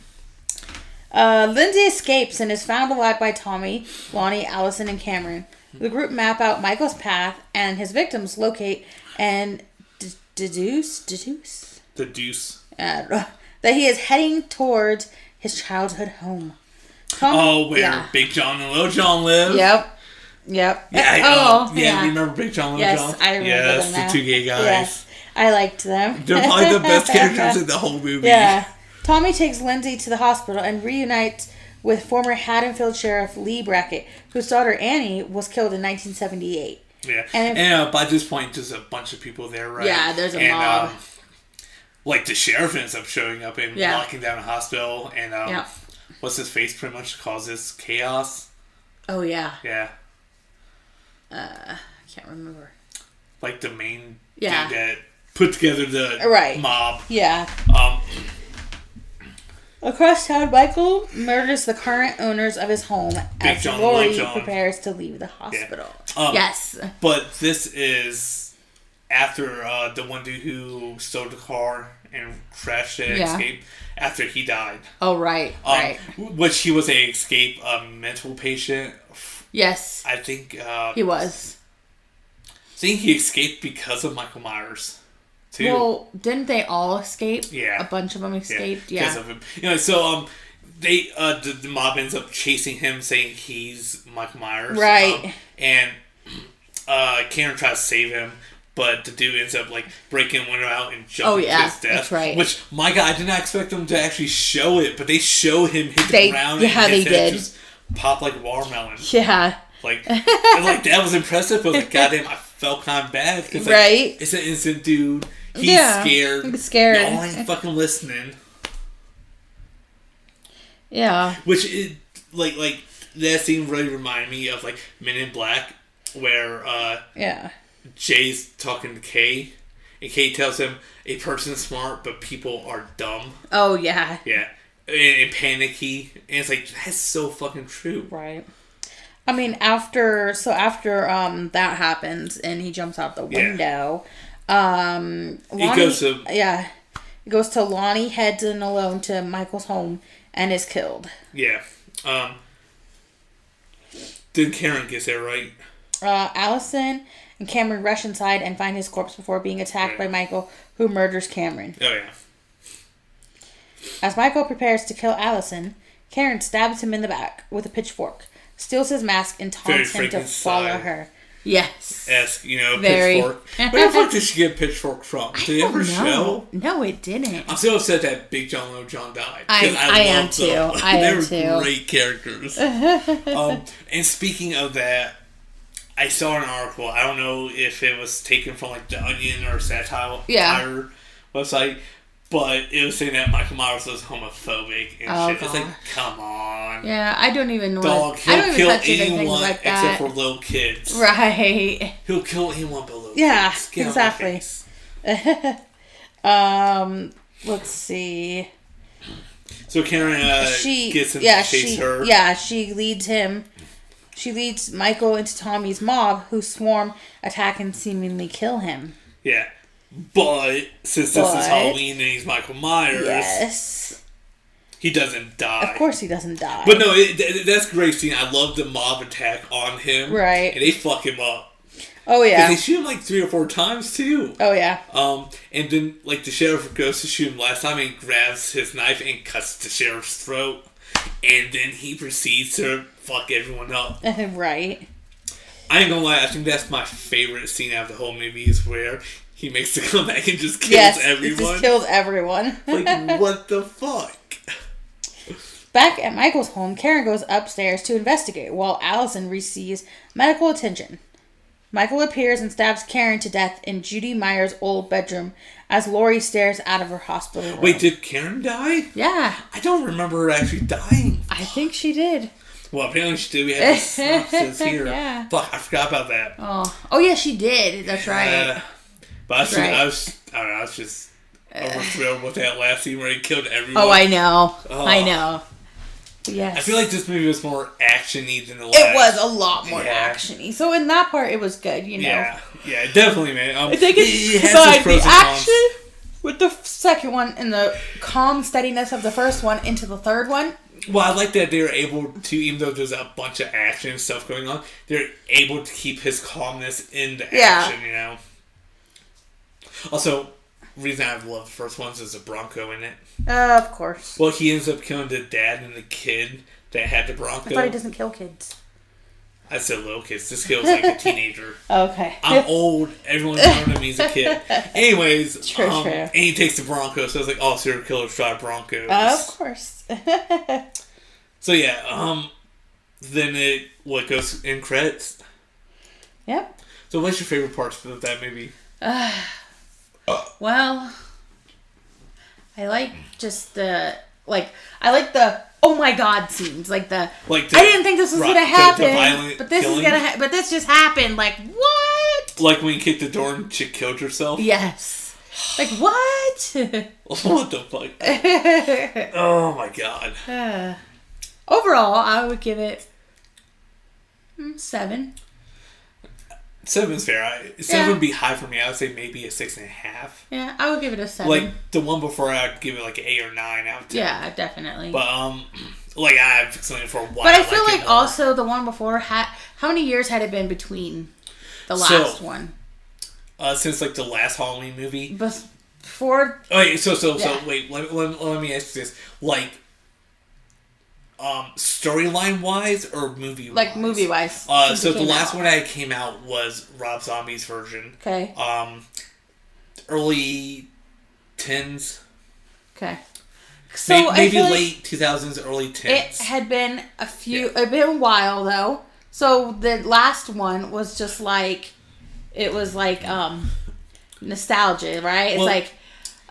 Lindsay escapes and is found alive by Tommy, Lonnie, Allison, and Cameron. The group map out Michael's path, and his victims locate and deduce that he is heading towards his childhood home. Where Big John and Little John live? Yep. Yeah, remember Big John and Little John? Yes, I remember them now. The two gay guys. Yes, I liked them. They're probably the best characters in the whole movie. Yeah. Tommy takes Lindsay to the hospital and reunites with former Haddonfield Sheriff Lee Brackett, whose daughter Annie was killed in 1978. Yeah. And by this point, there's a bunch of people there, right? Yeah, there's a mob. The sheriff ends up showing up and locking down a hospital. And what's his face pretty much causes chaos. Oh, yeah. Yeah. I can't remember. The main dude that put together the mob. Yeah. Across town, Michael murders the current owners of his home as Lori prepares to leave the hospital. Yeah. Yes. But this is after the one dude who stole the car and crashed it and escaped after he died. Oh, right. Which he was a mental patient. Yes. I think... he was. I think he escaped because of Michael Myers. Too. Well, didn't they all escape? Yeah. A bunch of them escaped? Yeah. Because of him. So, they, the mob ends up chasing him, saying he's Michael Myers. Right. And Karen tries to save him, but the dude ends up, like, breaking the window out and jumping to his death. That's right. Which, my God, I did not expect them to actually show it, but they show him hit the ground and his head just pop like a watermelon. Yeah. Like, that was impressive, but like, goddamn, I felt kind of bad. Cause, like, it's an innocent dude. He's scared. He's scared. Y'all ain't fucking listening. Yeah. Which, like, that scene really reminded me of, like, Men in Black, where, Jay's talking to Kay, and Kay tells him, a person's smart, but people are dumb. Oh, yeah. Yeah. And panicky. And it's like, that's so fucking true. Right. I mean, after that happens, and he jumps out the window, Lonnie... It goes to Lonnie, heads in alone to Michael's home, and is killed. Yeah. Then Karen gets there, right? Allison and Cameron rush inside and find his corpse before being attacked by Michael, who murders Cameron. Oh, yeah. As Michael prepares to kill Allison, Karen stabs him in the back with a pitchfork, steals his mask, and taunts him to follow her. Yes. Pitchfork. Where the fuck did she get a pitchfork from? Did it ever show? No, it didn't. I'm still upset that Big John Little John died. I am too. They were great characters. And speaking of that, I saw an article. I don't know if it was taken from like the Onion or Satire website, but it was saying that Michael Myers was homophobic and shit. God. It's like, come on. Yeah, I don't even know. Dog, he'll kill anyone except for little kids. Right. He'll kill anyone but little kids. Yeah, exactly. Let's see. So Karen gets him to chase her. Yeah, she leads Michael into Tommy's mob, who swarm, attack, and seemingly kill him. Yeah. But since this is Halloween and he's Michael Myers, he doesn't die. Of course he doesn't die. But no, that's a great scene. I love the mob attack on him. Right. And they fuck him up. Oh, yeah. They shoot him like 3 or 4 times, too. Oh, yeah. And then, like, the sheriff goes to shoot him last time and grabs his knife and cuts the sheriff's throat. And then he proceeds to fuck everyone up. Right. I ain't gonna lie, I think that's my favorite scene out of the whole movie is where he makes the comeback and just kills everyone. He just kills everyone. Like, what the fuck? Back at Michael's home, Karen goes upstairs to investigate while Allison receives medical attention. Michael appears and stabs Karen to death in Judy Meyer's old bedroom as Lori stares out of her hospital room. Wait, did Karen die? Yeah. I don't remember her actually dying. I think she did. Well, apparently she did. We have the synopsis here. Yeah. Fuck, I forgot about that. Oh yeah, she did. That's right. But I was just overthrilled with that last scene where he killed everyone. Oh, I know. I know. Yes. I feel like this movie was more action-y than the last. It was a lot more action-y. So in that part, it was good, you know. Yeah, definitely, man. I think it has the action with the second one and the calm steadiness of the first one into the third one. Well, I like that they're able to, even though there's a bunch of action and stuff going on, they're able to keep his calmness in the action, you know. Also, reason I love the first ones is the Bronco in it. Of course. Well, he ends up killing the dad and the kid that had the Bronco. I thought he doesn't kill kids. I said little kids. This kills like a teenager. Okay. I'm old. Everyone's known to me as a kid. Anyways, true. And he takes the Bronco, so it's like, serial killers drive Broncos. Of course. So yeah, then what goes in credits. Yep. So what's your favorite parts of that movie? Well, I like just the oh my god scenes, I didn't think this was gonna happen, but this killing. But this just happened. Like what? Like when you kicked the door and she killed herself. Yes. Like what? What the fuck? Oh my god. Overall, I would give it 7. 7's fair. 7 would be high for me. I would say maybe a 6.5. Yeah, I would give it a 7. Like the one before, I'd give it like an 8 or 9 out of 10. Yeah, definitely. But I've seen it for a while. But I feel like also the one before how many years had it been between the last one? Since like the last Halloween movie. Before. Oh wait, so wait. Let me ask you this. Like, Storyline wise or movie wise? Like movie wise. So the last one that came out was Rob Zombie's version. Okay. Early 10s. Okay. So maybe late 2000s, early 10s. It had been it'd been a while though. So the last one was just like, it was like nostalgia, right? It's like,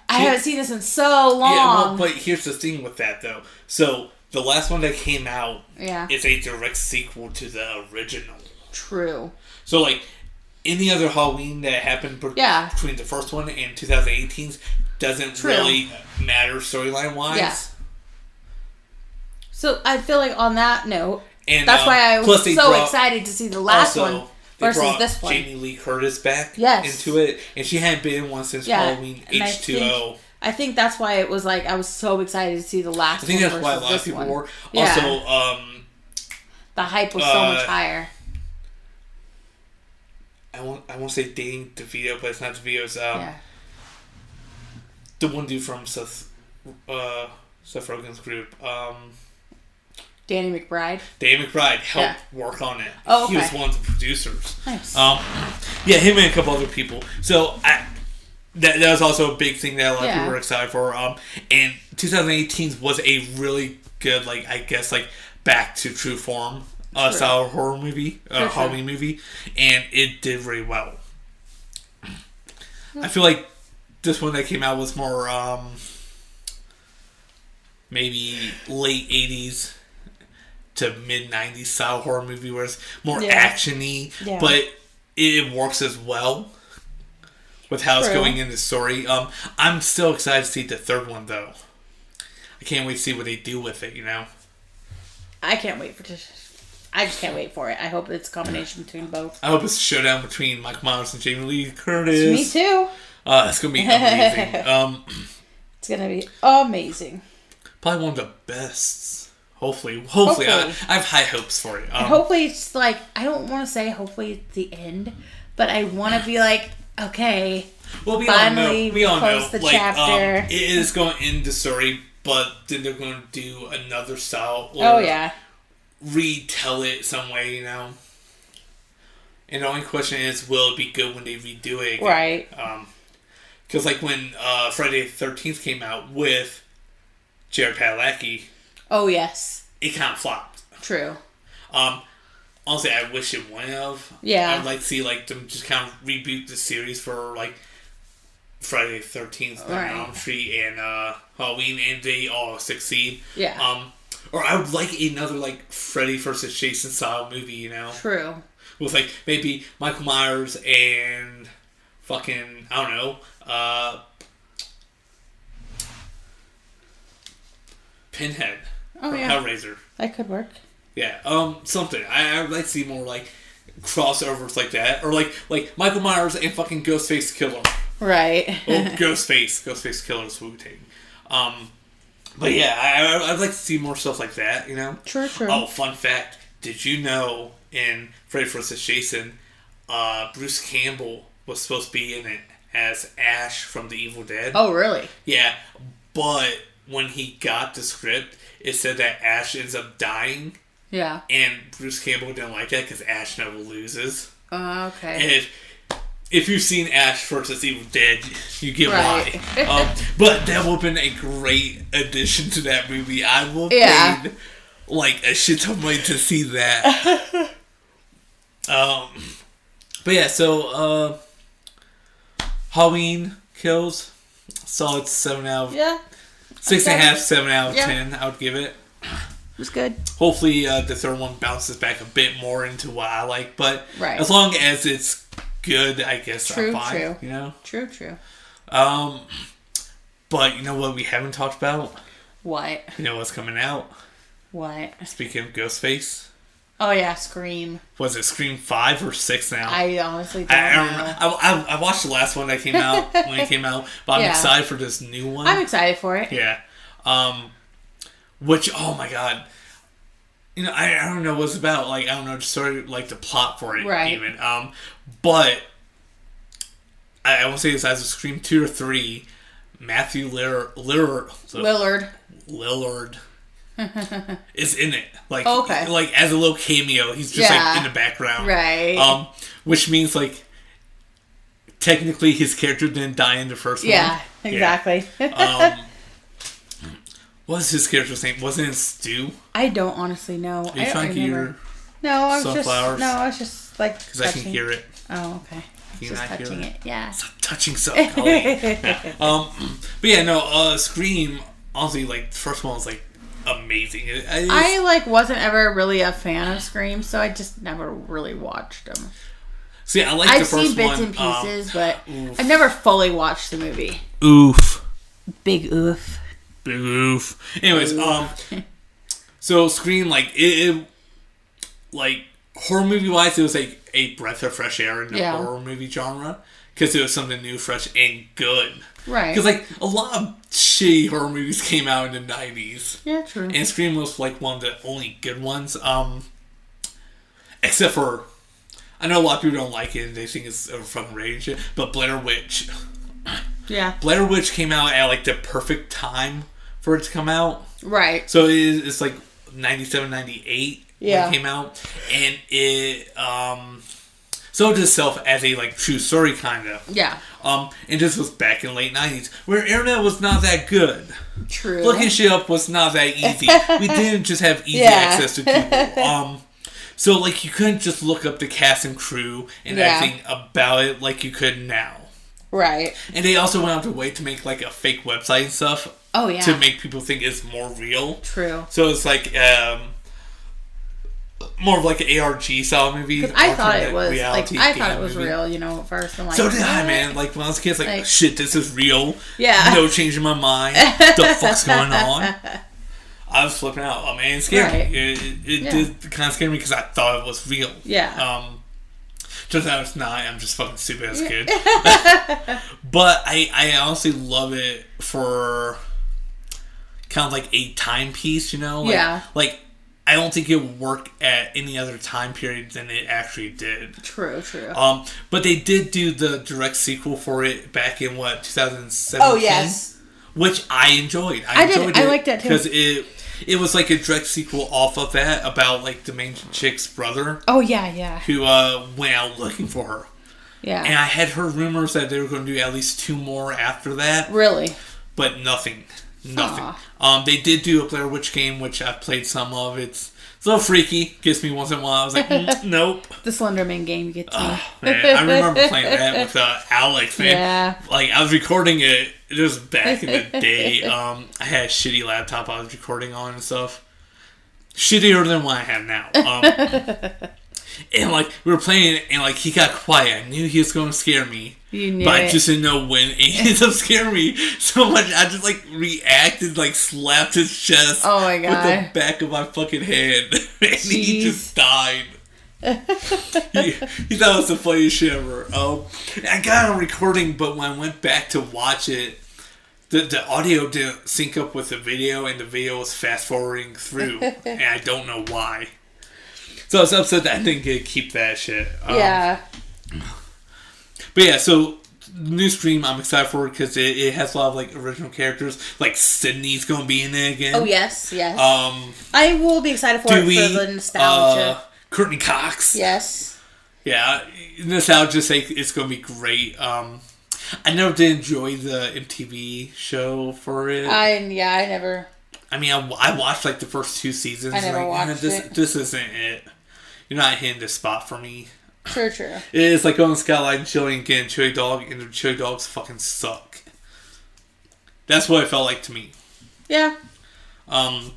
I haven't seen this in so long. Yeah, well, but here's the thing with that though. So the last one that came out is a direct sequel to the original. True. So like any other Halloween that happened between the first one and 2018's doesn't really matter storyline wise. Yeah. So I feel like on that note, and that's why I was so excited to see the last one versus this one. Jamie Lee Curtis back into it, and she hadn't been in one since Halloween H2O. I think that's why it was like I was so excited to see the last one. I think that's why a lot of people were. Also, the hype was so much higher. I won't say Danny DeVito, but it's not DeVito's. The one dude from Seth Rogen's group. Danny McBride. Danny McBride helped work on it. Oh, okay. He was one of the producers. Nice. Him and a couple other people. So that was also a big thing that a lot of people were excited for. And 2018 was a really good, like I guess, like back to true form style horror movie, Halloween movie, and it did really well. I feel like this one that came out was more maybe late 80s to mid 90s style horror movie, where it's more action-y, but it works as well with how it's going in the story. I'm still excited to see the third one though. I can't wait to see what they do with it, you know. I can't wait I just can't wait for it. I hope it's a combination between both. I hope it's a showdown between Mike Myers and Jamie Lee Curtis. Me too. It's gonna be amazing. It's gonna be amazing. Probably one of the best. Hopefully. I have high hopes for it. Hopefully it's like, I don't want to say hopefully it's the end, but I want to be like, okay, well, we finally all know. The chapter. It is going to end the story, but then they're going to do another style. Or retell it some way, you know. And the only question is, will it be good when they redo it again? Right. Because like when Friday the 13th came out with Jared Padalecki. Oh, yes. It kind of flopped. True. Honestly, I wish it wouldn't have. Yeah. I'd like to see like them just kind of reboot the series for like Friday the 13th, Elm Street, and Halloween, and they all succeed. Yeah. Or I would like another like Freddy versus Jason style movie, you know? True. With like maybe Michael Myers and fucking, I don't know, Pinhead from Hellraiser. That could work. Yeah, something. I would like to see more like crossovers like that, or like Michael Myers and fucking Ghostface Killer. Right. Ghostface Killer's Wu-Tang. But yeah, I'd like to see more stuff like that, you know? True. Oh, fun fact. Did you know in Freddy vs. Jason, Bruce Campbell was supposed to be in it as Ash from The Evil Dead? Oh, really? Yeah, but when he got the script, it said that Ash ends up dying. Yeah. And Bruce Campbell didn't like that because Ash never loses. Okay. And if you've seen Ash vs. Evil Dead, you get why. But that would have been a great addition to that movie. I will pay like a shit ton of money to see that. But yeah, so Halloween Kills, solid 7 out of 6.5, 7 out of 10. I would give it. It was good. Hopefully, the third one bounces back a bit more into what I like, but as long as it's good, I guess I'm fine. True. You know. True. But you know what we haven't talked about? What? You know what's coming out? What? Speaking of Ghostface. Oh yeah, Scream. Was it Scream 5 or 6 now? I honestly don't know. I watched the last one that came out when it came out, but I'm excited for this new one. I'm excited for it. Yeah. Which, oh my god. You know, I don't know what it's about. Like, I don't know, just sort of like the plot for it even. But I won't say this as a Scream 2 or 3. Matthew Lillard. is in it. Like, okay. Like as a little cameo, he's just like in the background, right? Which means like technically his character didn't die in the first one. Yeah, exactly. What was his character's name? Wasn't it Stu? I don't honestly know. Are you trying to hear? No, I was just like because I can hear it. Oh, okay. Can just touching it? Yeah. Stop touching stuff. Yeah. But yeah, no. Scream. Honestly, like the first one was like amazing. I like wasn't ever really a fan of Scream, so I just never really watched them. See, I like the first one. I've seen bits and pieces, but I've never fully watched the movie. Oof. Big oof. Big oof. Anyways, so Scream, like it like horror movie wise, it was like a breath of fresh air in the horror movie genre because it was something new, fresh, and good. Right. Because like a lot of shitty horror movies came out in the 90s. Yeah, true. And Scream was like one of the only good ones. Except for, I know a lot of people don't like it and they think it's a fucking rage, but Blair Witch. Yeah. Blair Witch came out at like the perfect time for it to come out. Right. So it's like 97, 98 when it came out. And it sold itself as a like true story kind of. Yeah. And this was back in the late 90s where internet was not that good. True. Looking shit up was not that easy. We didn't just have easy access to people. So like you couldn't just look up the cast and crew and everything about it like you could now. Right. And they also went out of their way to make like a fake website and stuff. Oh yeah. To make people think it's more real. True. So it's like more of like an ARG style movie. I thought it was like I thought it was real, you know, at first. I'm like, so did I, man. Like when I was a kid, like shit, this is real. Yeah. No change in my mind. What the fuck's going on? I was flipping out. Oh man, it scared me. It did kind of scare me because I thought it was real. Yeah. Turns out it's not. I'm just fucking stupid as a kid. But I honestly love it for kind of like a timepiece, you know? Like, like, I don't think it would work at any other time period than it actually did. True. But they did do the direct sequel for it back in, 2017? Oh, yes. Which I enjoyed. I enjoyed it. I liked that too. Because it was like a direct sequel off of that about like the main chick's brother. Oh, yeah. Who went out looking for her. Yeah. And I had heard rumors that they were going to do at least 2 more after that. Really? But nothing. They did do a Blair Witch game, which I've played some of. It's a little freaky. Gets me once in a while. I was like, nope. The Slenderman game gets me. Oh, man. I remember playing that with Alex, man. Yeah. Like, I was recording it. It was back in the day. I had a shitty laptop I was recording on and stuff. Shittier than what I have now. And, like, we were playing it, and, like, he got quiet. I knew he was going to scare me. You knew but I just didn't know when. And he ended up scaring me so much. I just, like, reacted, like, slapped his chest. Oh, my God. With the back of my fucking hand. And he just died. he thought it was the funniest shit ever. I got it on recording, but when I went back to watch it, the audio didn't sync up with the video, and the video was fast-forwarding through. And I don't know why. So I was upset that I didn't get to keep that shit. Yeah. But yeah, so new Scream, I'm excited for it because it has a lot of like original characters. Like Sydney's going to be in it again. Oh yes. I will be excited for it for the nostalgia. Courtney Cox. Yes. Yeah, nostalgia sake, it's going to be great. I never did enjoy the MTV show for it. I never. I mean, I watched like the first 2 seasons. I never watched it. This isn't it. You're not hitting this spot for me. True. It's like going to Skyline Chili and getting chili dog, and the chili dogs fucking suck. That's what it felt like to me. Yeah. But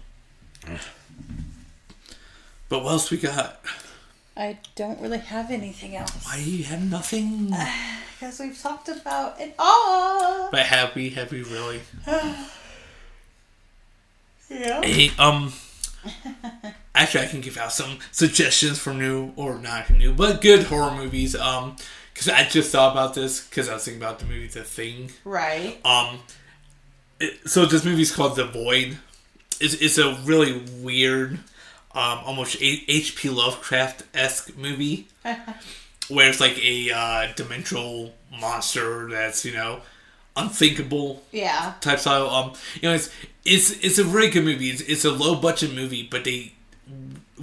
what else we got? I don't really have anything else. Why do you have nothing? Because we've talked about it all. But have we really? Yeah. Hey, actually, I can give out some suggestions for new, or not new, but good horror movies. Because I just thought about this because I was thinking about the movie The Thing. Right. So this movie's called The Void. It's a really weird, almost H.P. Lovecraft-esque movie, where it's like a dimensional monster that's unthinkable type style. It's a very good movie. It's a low budget movie, but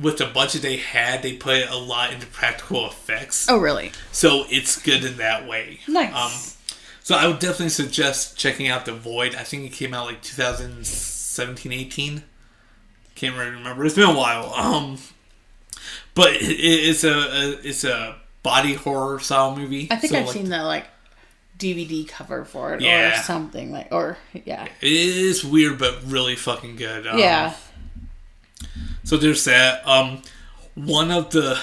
with the budget they had, they put a lot into practical effects. Oh, really? So it's good in that way. Nice. So I would definitely suggest checking out The Void. I think it came out like 2017, 18. Can't really remember. It's been a while. But it's a body horror style movie. I think I've seen the DVD cover for it or something It is weird but really fucking good. Yeah. So there's that. One of the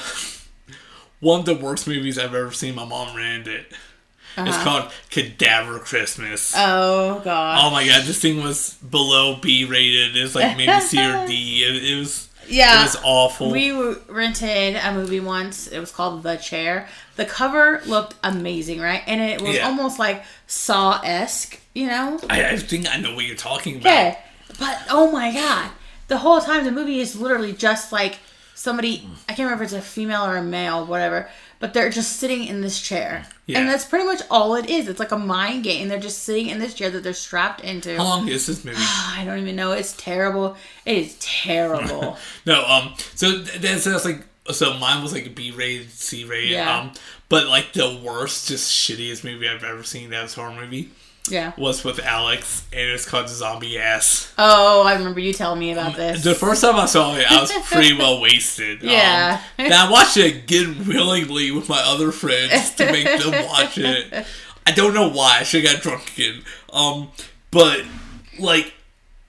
worst movies I've ever seen. My mom ran it. It's called Cadaver Christmas. Oh god. Oh my god, this thing was below B rated. It was like maybe C or D. It was awful. We rented a movie once. It was called The Chair. The cover looked amazing, right? And it was almost like Saw-esque, you know? I think I know what you're talking about. Yeah. But, oh my god. The whole time the movie is literally just like somebody, I can't remember if it's a female or a male, whatever, but they're just sitting in this chair. Yeah. And that's pretty much all it is. It's like a mind game. They're just sitting in this chair that they're strapped into. How long is this movie? I don't even know. It's terrible. It is terrible. No, so that's like, so mine was like a B-rated, C-rated. Yeah. But like the worst, just shittiest movie I've ever seen that was a horror movie. Yeah. Was with Alex, and it's called Zombie Ass. Oh, I remember you telling me about this. The first time I saw it, I was pretty well wasted. Yeah. And I watched it again willingly with my other friends to make them watch it. I don't know why. I should have got drunk again. But, like,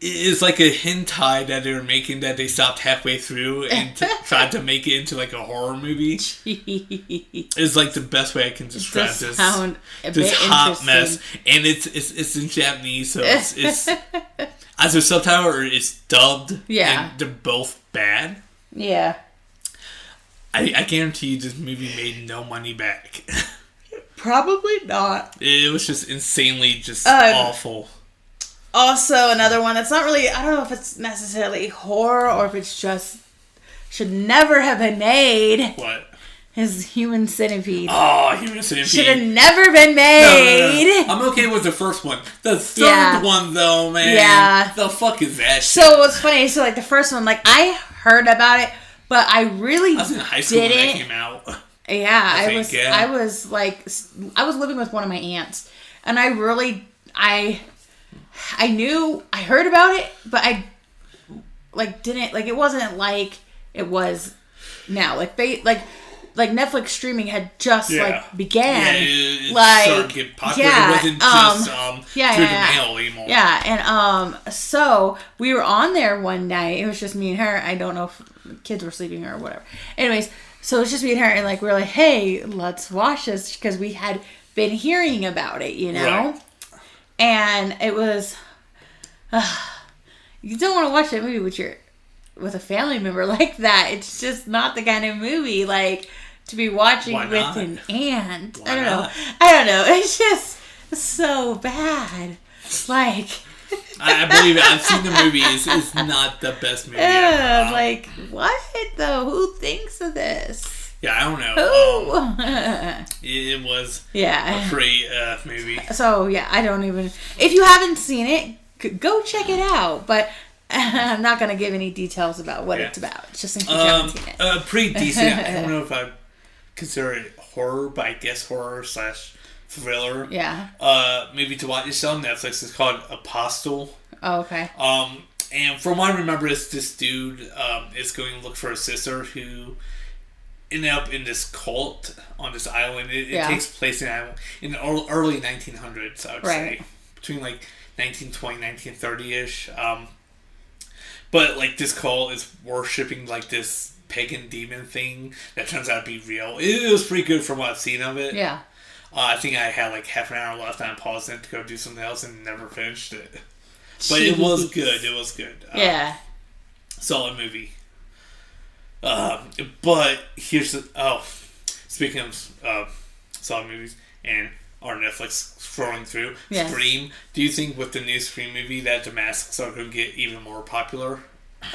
it's like a hentai that they were making that they stopped halfway through and tried to make it into like a horror movie. It's like the best way I can describe this hot mess, and it's in Japanese, so it's either subtitle or it's dubbed. Yeah, and they're both bad. Yeah, I guarantee you this movie made no money back. Probably not. It was just insanely awful. Also, another one that's not really, I don't know if it's necessarily horror or if it's just should never have been made. What? Is Human Centipede. Oh, Human Centipede. Should have never been made. No. I'm okay with the first one. The third one, though, man. Yeah. The fuck is that shit? So, what's funny, so like the first one, like I heard about it, but I really I was in high school when it came out. Yeah, I was living with one of my aunts, and I heard about it, but I didn't it wasn't like it was now. Like Netflix streaming had just began. It started to get popular. It wasn't just through the mail anymore. Yeah, and so we were on there one night. It was just me and her. I don't know if kids were sleeping or whatever. Anyways, so it was just me and her, and we were like, hey, let's watch this because we had been hearing about it, you know. Right. And it was, you don't want to watch that movie with a family member like that. It's just not the kind of movie to be watching with an aunt. I don't know. It's just so bad. I believe it. I've seen the movie. It's not the best movie ever. What though? Who thinks of this? Yeah, I don't know. It was a pretty movie. So, yeah, I don't even... If you haven't seen it, go check it out. But I'm not going to give any details about what it's about. It's just in case you haven't seen it. Pretty decent. I don't know if I consider it horror, but I guess horror/thriller. Yeah. Maybe to watch. It's on Netflix. It's called Apostle. Oh, okay. And from what I remember, it's this dude is going to look for a sister who... ended up in this cult on this island. It takes place in the early 1900s, I would say. Between 1920, 1930-ish. But this cult is worshipping this pagan demon thing that turns out to be real. It was pretty good from what I've seen of it. Yeah. I think I had half an hour left and I paused it to go do something else and never finished it. But it was good. It was good. Yeah. Solid movie. But here's speaking of solid movies and our Netflix scrolling through Scream. Do you think with the new Scream movie that the masks are going to get even more popular?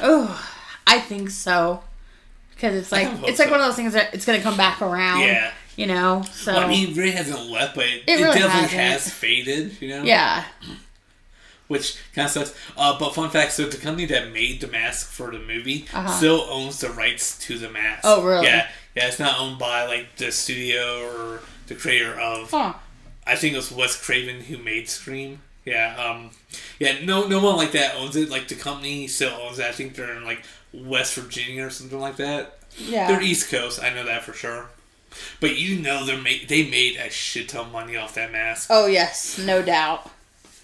Oh, I think so. Because it's one of those things that it's going to come back around. Yeah. you know. So well, I mean, it really hasn't left, but it really definitely has faded, you know. Yeah. Which kind of sucks. But fun fact, so the company that made the mask for the movie still owns the rights to the mask. Oh, really? Yeah, it's not owned by, like, the studio or the creator of... I think it was Wes Craven who made Scream. Yeah, no one like that owns it. Like, the company still owns it. I think they're in, like, West Virginia or something like that. Yeah. They're East Coast, I know that for sure. But you know they made a shit ton of money off that mask. Oh, yes, no doubt.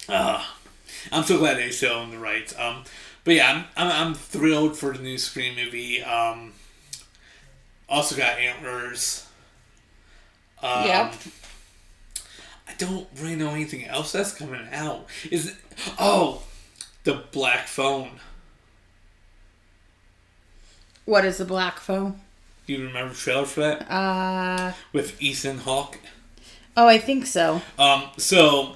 I'm so glad they still own the rights. But yeah, I'm thrilled for the new Scream movie. Also got Antlers. Yep. I don't really know anything else that's coming out. The Black Phone. What is the Black Phone? Do you remember the trailer for that? With Ethan Hawke. Oh, I think so. So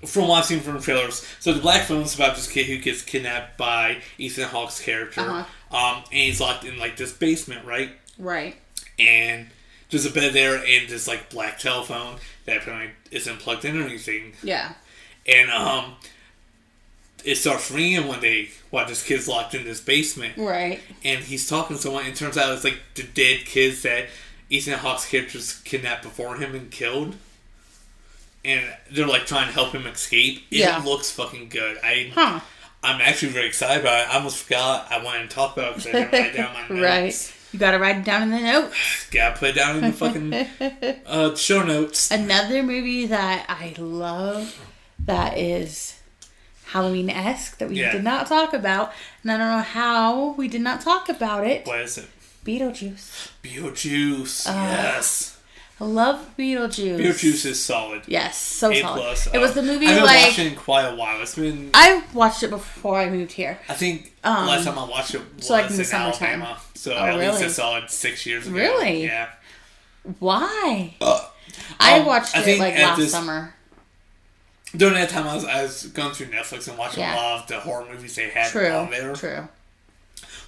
from what I've seen from the trailers, so the Black Phone is about this kid who gets kidnapped by Ethan Hawke's character. And he's locked in, like, this basement, right? Right. And there's a bed there and this, like, black telephone that apparently isn't plugged in or anything. Yeah. And it starts ringing one day while this kid's locked in this basement. Right. And he's talking to someone, and it turns out it's, like, the dead kids that Ethan Hawke's character's kidnapped before him and killed. And they're, like, trying to help him escape. It looks fucking good. I'm actually very excited about it. I almost forgot I wanted to talk about it because I didn't write down my notes. Right. You gotta write it down in the notes. Gotta put it down in the fucking show notes. Another movie that I love that is Halloween-esque that we did not talk about, and I don't know how we did not talk about it. What is it? Beetlejuice. Beetlejuice, yes. I love Beetlejuice. Beetlejuice is solid. Yes, so solid. A+. It was the movie I've been watching it in quite a while. I watched it before I moved here. I think last time I watched it was like in the summertime. Alabama. So at least a solid 6 years ago. Really? Yeah. Why? I watched it like last summer. During that time, I was going through Netflix and watching a lot of the horror movies they had on there. True.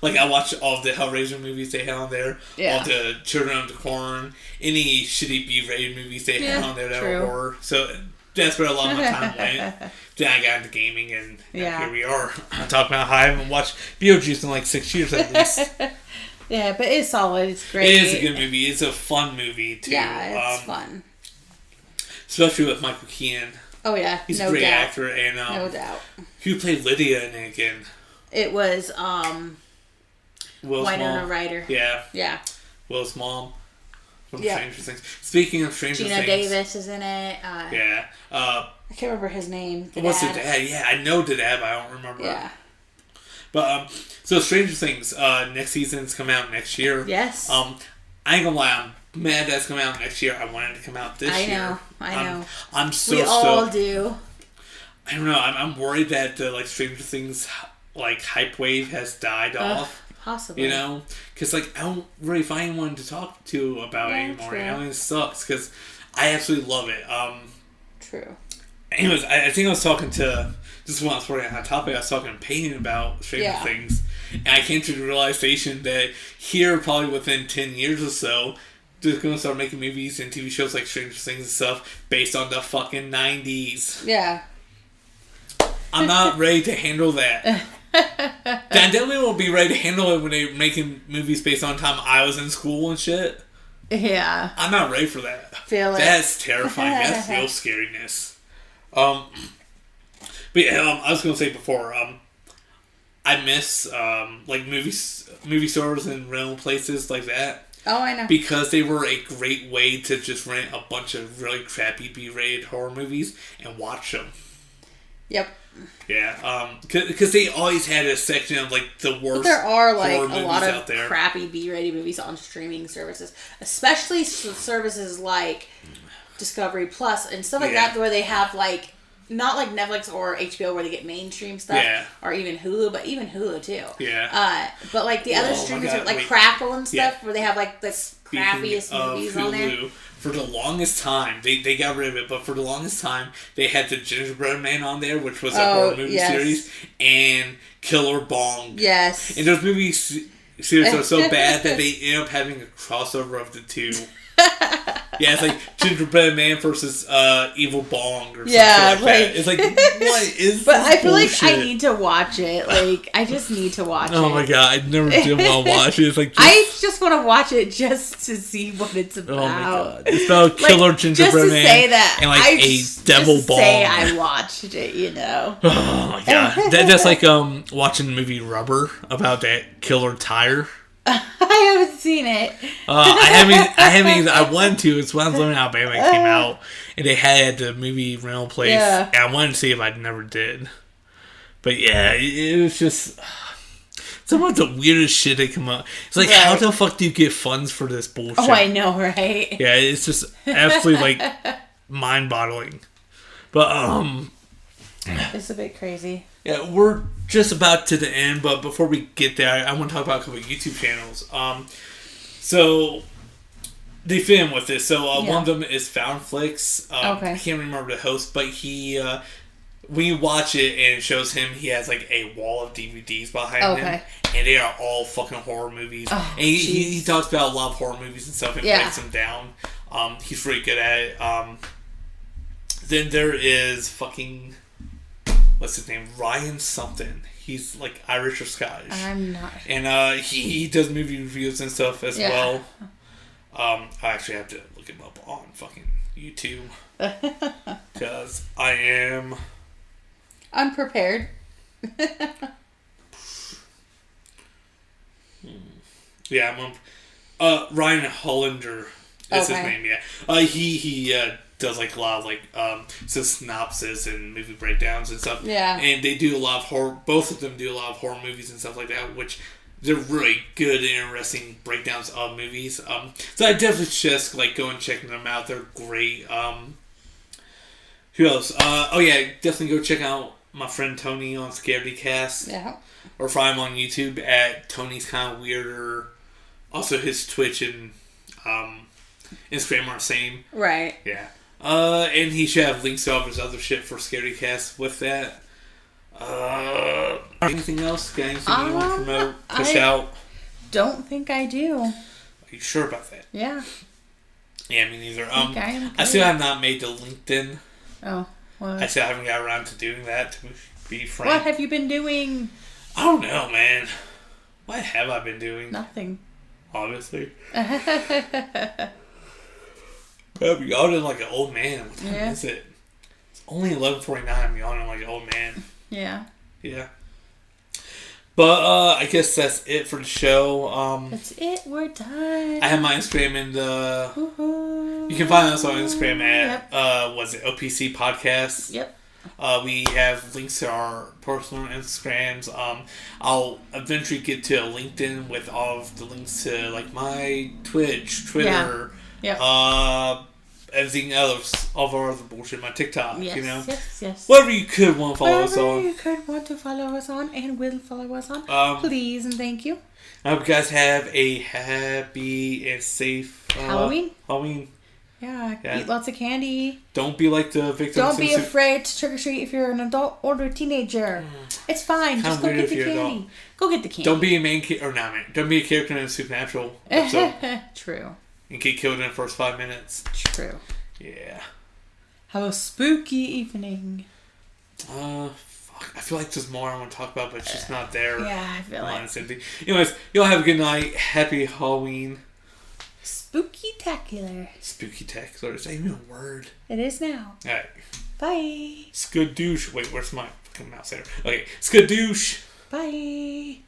Like, I watched all of the Hellraiser movies they had on there. Yeah. All the Children of the Corn. Any shitty B-rated movies they had on there that were horror. So that's where a lot of my time went. Then I got into gaming, and here we are. I'm talking about how I haven't watched Beetlejuice in like 6 years at least. Yeah, but it's solid. It's great. It is a good movie. It's a fun movie, too. Yeah, it's fun. Especially with Michael Keaton. Oh, yeah. He's a great actor. And, no doubt. Who played Lydia in it again? It was, Will's Winona mom. Ryder. Yeah. Yeah. Will's mom from Stranger Things. Speaking of Stranger Things. Gina Davis is in it. Yeah. I can't remember his name. What's the dad? Yeah, I know the dad, but I don't remember. Yeah. But, so Stranger Things, next season's coming out next year. Yes. I ain't gonna lie, I'm mad that's coming out next year. I wanted it to come out this year. I know. I'm so we all do. I don't know. I'm worried that the, like, Stranger Things, like, hype wave has died off. Possibly. You know? Because, like, I don't really find anyone to talk to about it anymore. True. I mean, it sucks because I absolutely love it. True. Anyways, I think I was talking to, just when I was working on that topic, I was talking to Payne about Stranger Things. And I came to the realization that here, probably within 10 years or so, they're going to start making movies and TV shows like Stranger Things and stuff based on the fucking 90s. Yeah. I'm not ready to handle that. I definitely won't be ready to handle it when they're making movies based on time I was in school and shit. Yeah. I'm not ready for that. Feel it. That's terrifying. That's real scariness. But yeah, I was going to say before, I miss like movie stores and rental places like that. Oh, I know. Because they were a great way to just rent a bunch of really crappy B-rated horror movies and watch them. Yep. Yeah, because they always had a section of, like, the worst. But there are, like, a lot of crappy B-rated movies on streaming services, especially services like Discovery Plus and stuff like that, where they have, like, not like Netflix or HBO where they get mainstream stuff, or even Hulu, but even Hulu too. Yeah. But like the other streamers, like Crackle and stuff, where they have like the crappiest movies on there. For the longest time, they got rid of it, but for the longest time, they had the Gingerbread Man on there, which was a horror movie series, and Killer Bong. Yes. And those movies series are so bad that they end up having a crossover of the two. Yeah, it's like Gingerbread Man versus Evil Bong or something like that. It's like, what is But I feel bullshit? like I need to watch it. Like, I just need to watch it. Oh my god, I never did want to watch it. It's like I just want to watch it just to see what it's about. Oh my god. It's about Killer Gingerbread Man. Just to say that. And like a devil ball. Say I watched it, you know. Oh my god. That's like watching the movie Rubber about that killer tire. I haven't seen it. I haven't. I wanted to. It's when I was living in Alabama. It came out, and they had the movie rental place. Yeah. And I wanted to see if I never did. But yeah, it was just some of the weirdest shit that come up. It's like, how the fuck do you get funds for this bullshit? Oh, I know, right? Yeah, it's just absolutely like mind-boggling. But it's a bit crazy. Yeah, we're just about to the end, but before we get there, I want to talk about a couple of YouTube channels. So they fit in with this. So one of them is Foundflix. I can't remember the host, but he when you watch it and it shows him, he has like a wall of DVDs behind him, and they are all fucking horror movies. Oh, and he talks about a lot of horror movies and stuff and breaks them down. He's really good at it. Then there is fucking, what's his name? Ryan something. He's like Irish or Scottish. I'm not. And he does movie reviews and stuff as well. I actually have to look him up on fucking YouTube. Because I am unprepared. Yeah, I'm Ryan Hollander is his name, yeah. He does like a lot of like synopsis and movie breakdowns and stuff. Yeah. And they do a lot of horror. Both of them do a lot of horror movies and stuff like that, which they're really good and interesting breakdowns of movies. So I definitely suggest like go and checking them out. They're great. Who else? Definitely go check out my friend Tony on Scaredycast. Yeah. Or find him on YouTube at Tony's Kind of Weirder. Also his Twitch and Instagram are the same. Right. Yeah. And he should have links to all of his other shit for Scaredycast with that. Anything else? Got anything you want to promote? Push out? Don't think I do. Are you sure about that? Yeah. Yeah, me neither. I still have not made the LinkedIn. Oh, what? I still haven't got around to doing that, to be frank. What have you been doing? I don't know, man. What have I been doing? Nothing. Obviously. I'm yawning like an old man. What time is it? It's only 11:49. I'm yawning like an old man. Yeah. Yeah. But I guess that's it for the show. That's it. We're done. I have my Instagram in the... Woo-hoo. You can find us on Instagram at OPC Podcast. Yep. We have links to our personal Instagrams. I'll eventually get to a LinkedIn with all of the links to like my Twitch, Twitter, everything else, all of our other bullshit, my TikTok, you know? Yes. Whatever you could want to follow us on. Whatever you could want to follow us on and will follow us on. Please and thank you. I hope you guys have a happy and safe Halloween. Yeah, eat lots of candy. Don't be like the victims. Don't be afraid to trick or treat if you're an adult or a teenager. It's fine. Just go get the candy. Go get the candy. Don't be a don't be a character in a Supernatural episode. True. And get killed in the first 5 minutes. True. Yeah. Have a spooky evening. Fuck. I feel like there's more I want to talk about, but it's just not there. Yeah, I feel like. Anyways, y'all have a good night. Happy Halloween. Spooky-tacular. Spooky-tacular. Is that even a word? It is now. Alright. Bye. Skadoosh. Wait, where's my fucking mouse there? Okay. Skadoosh. Bye.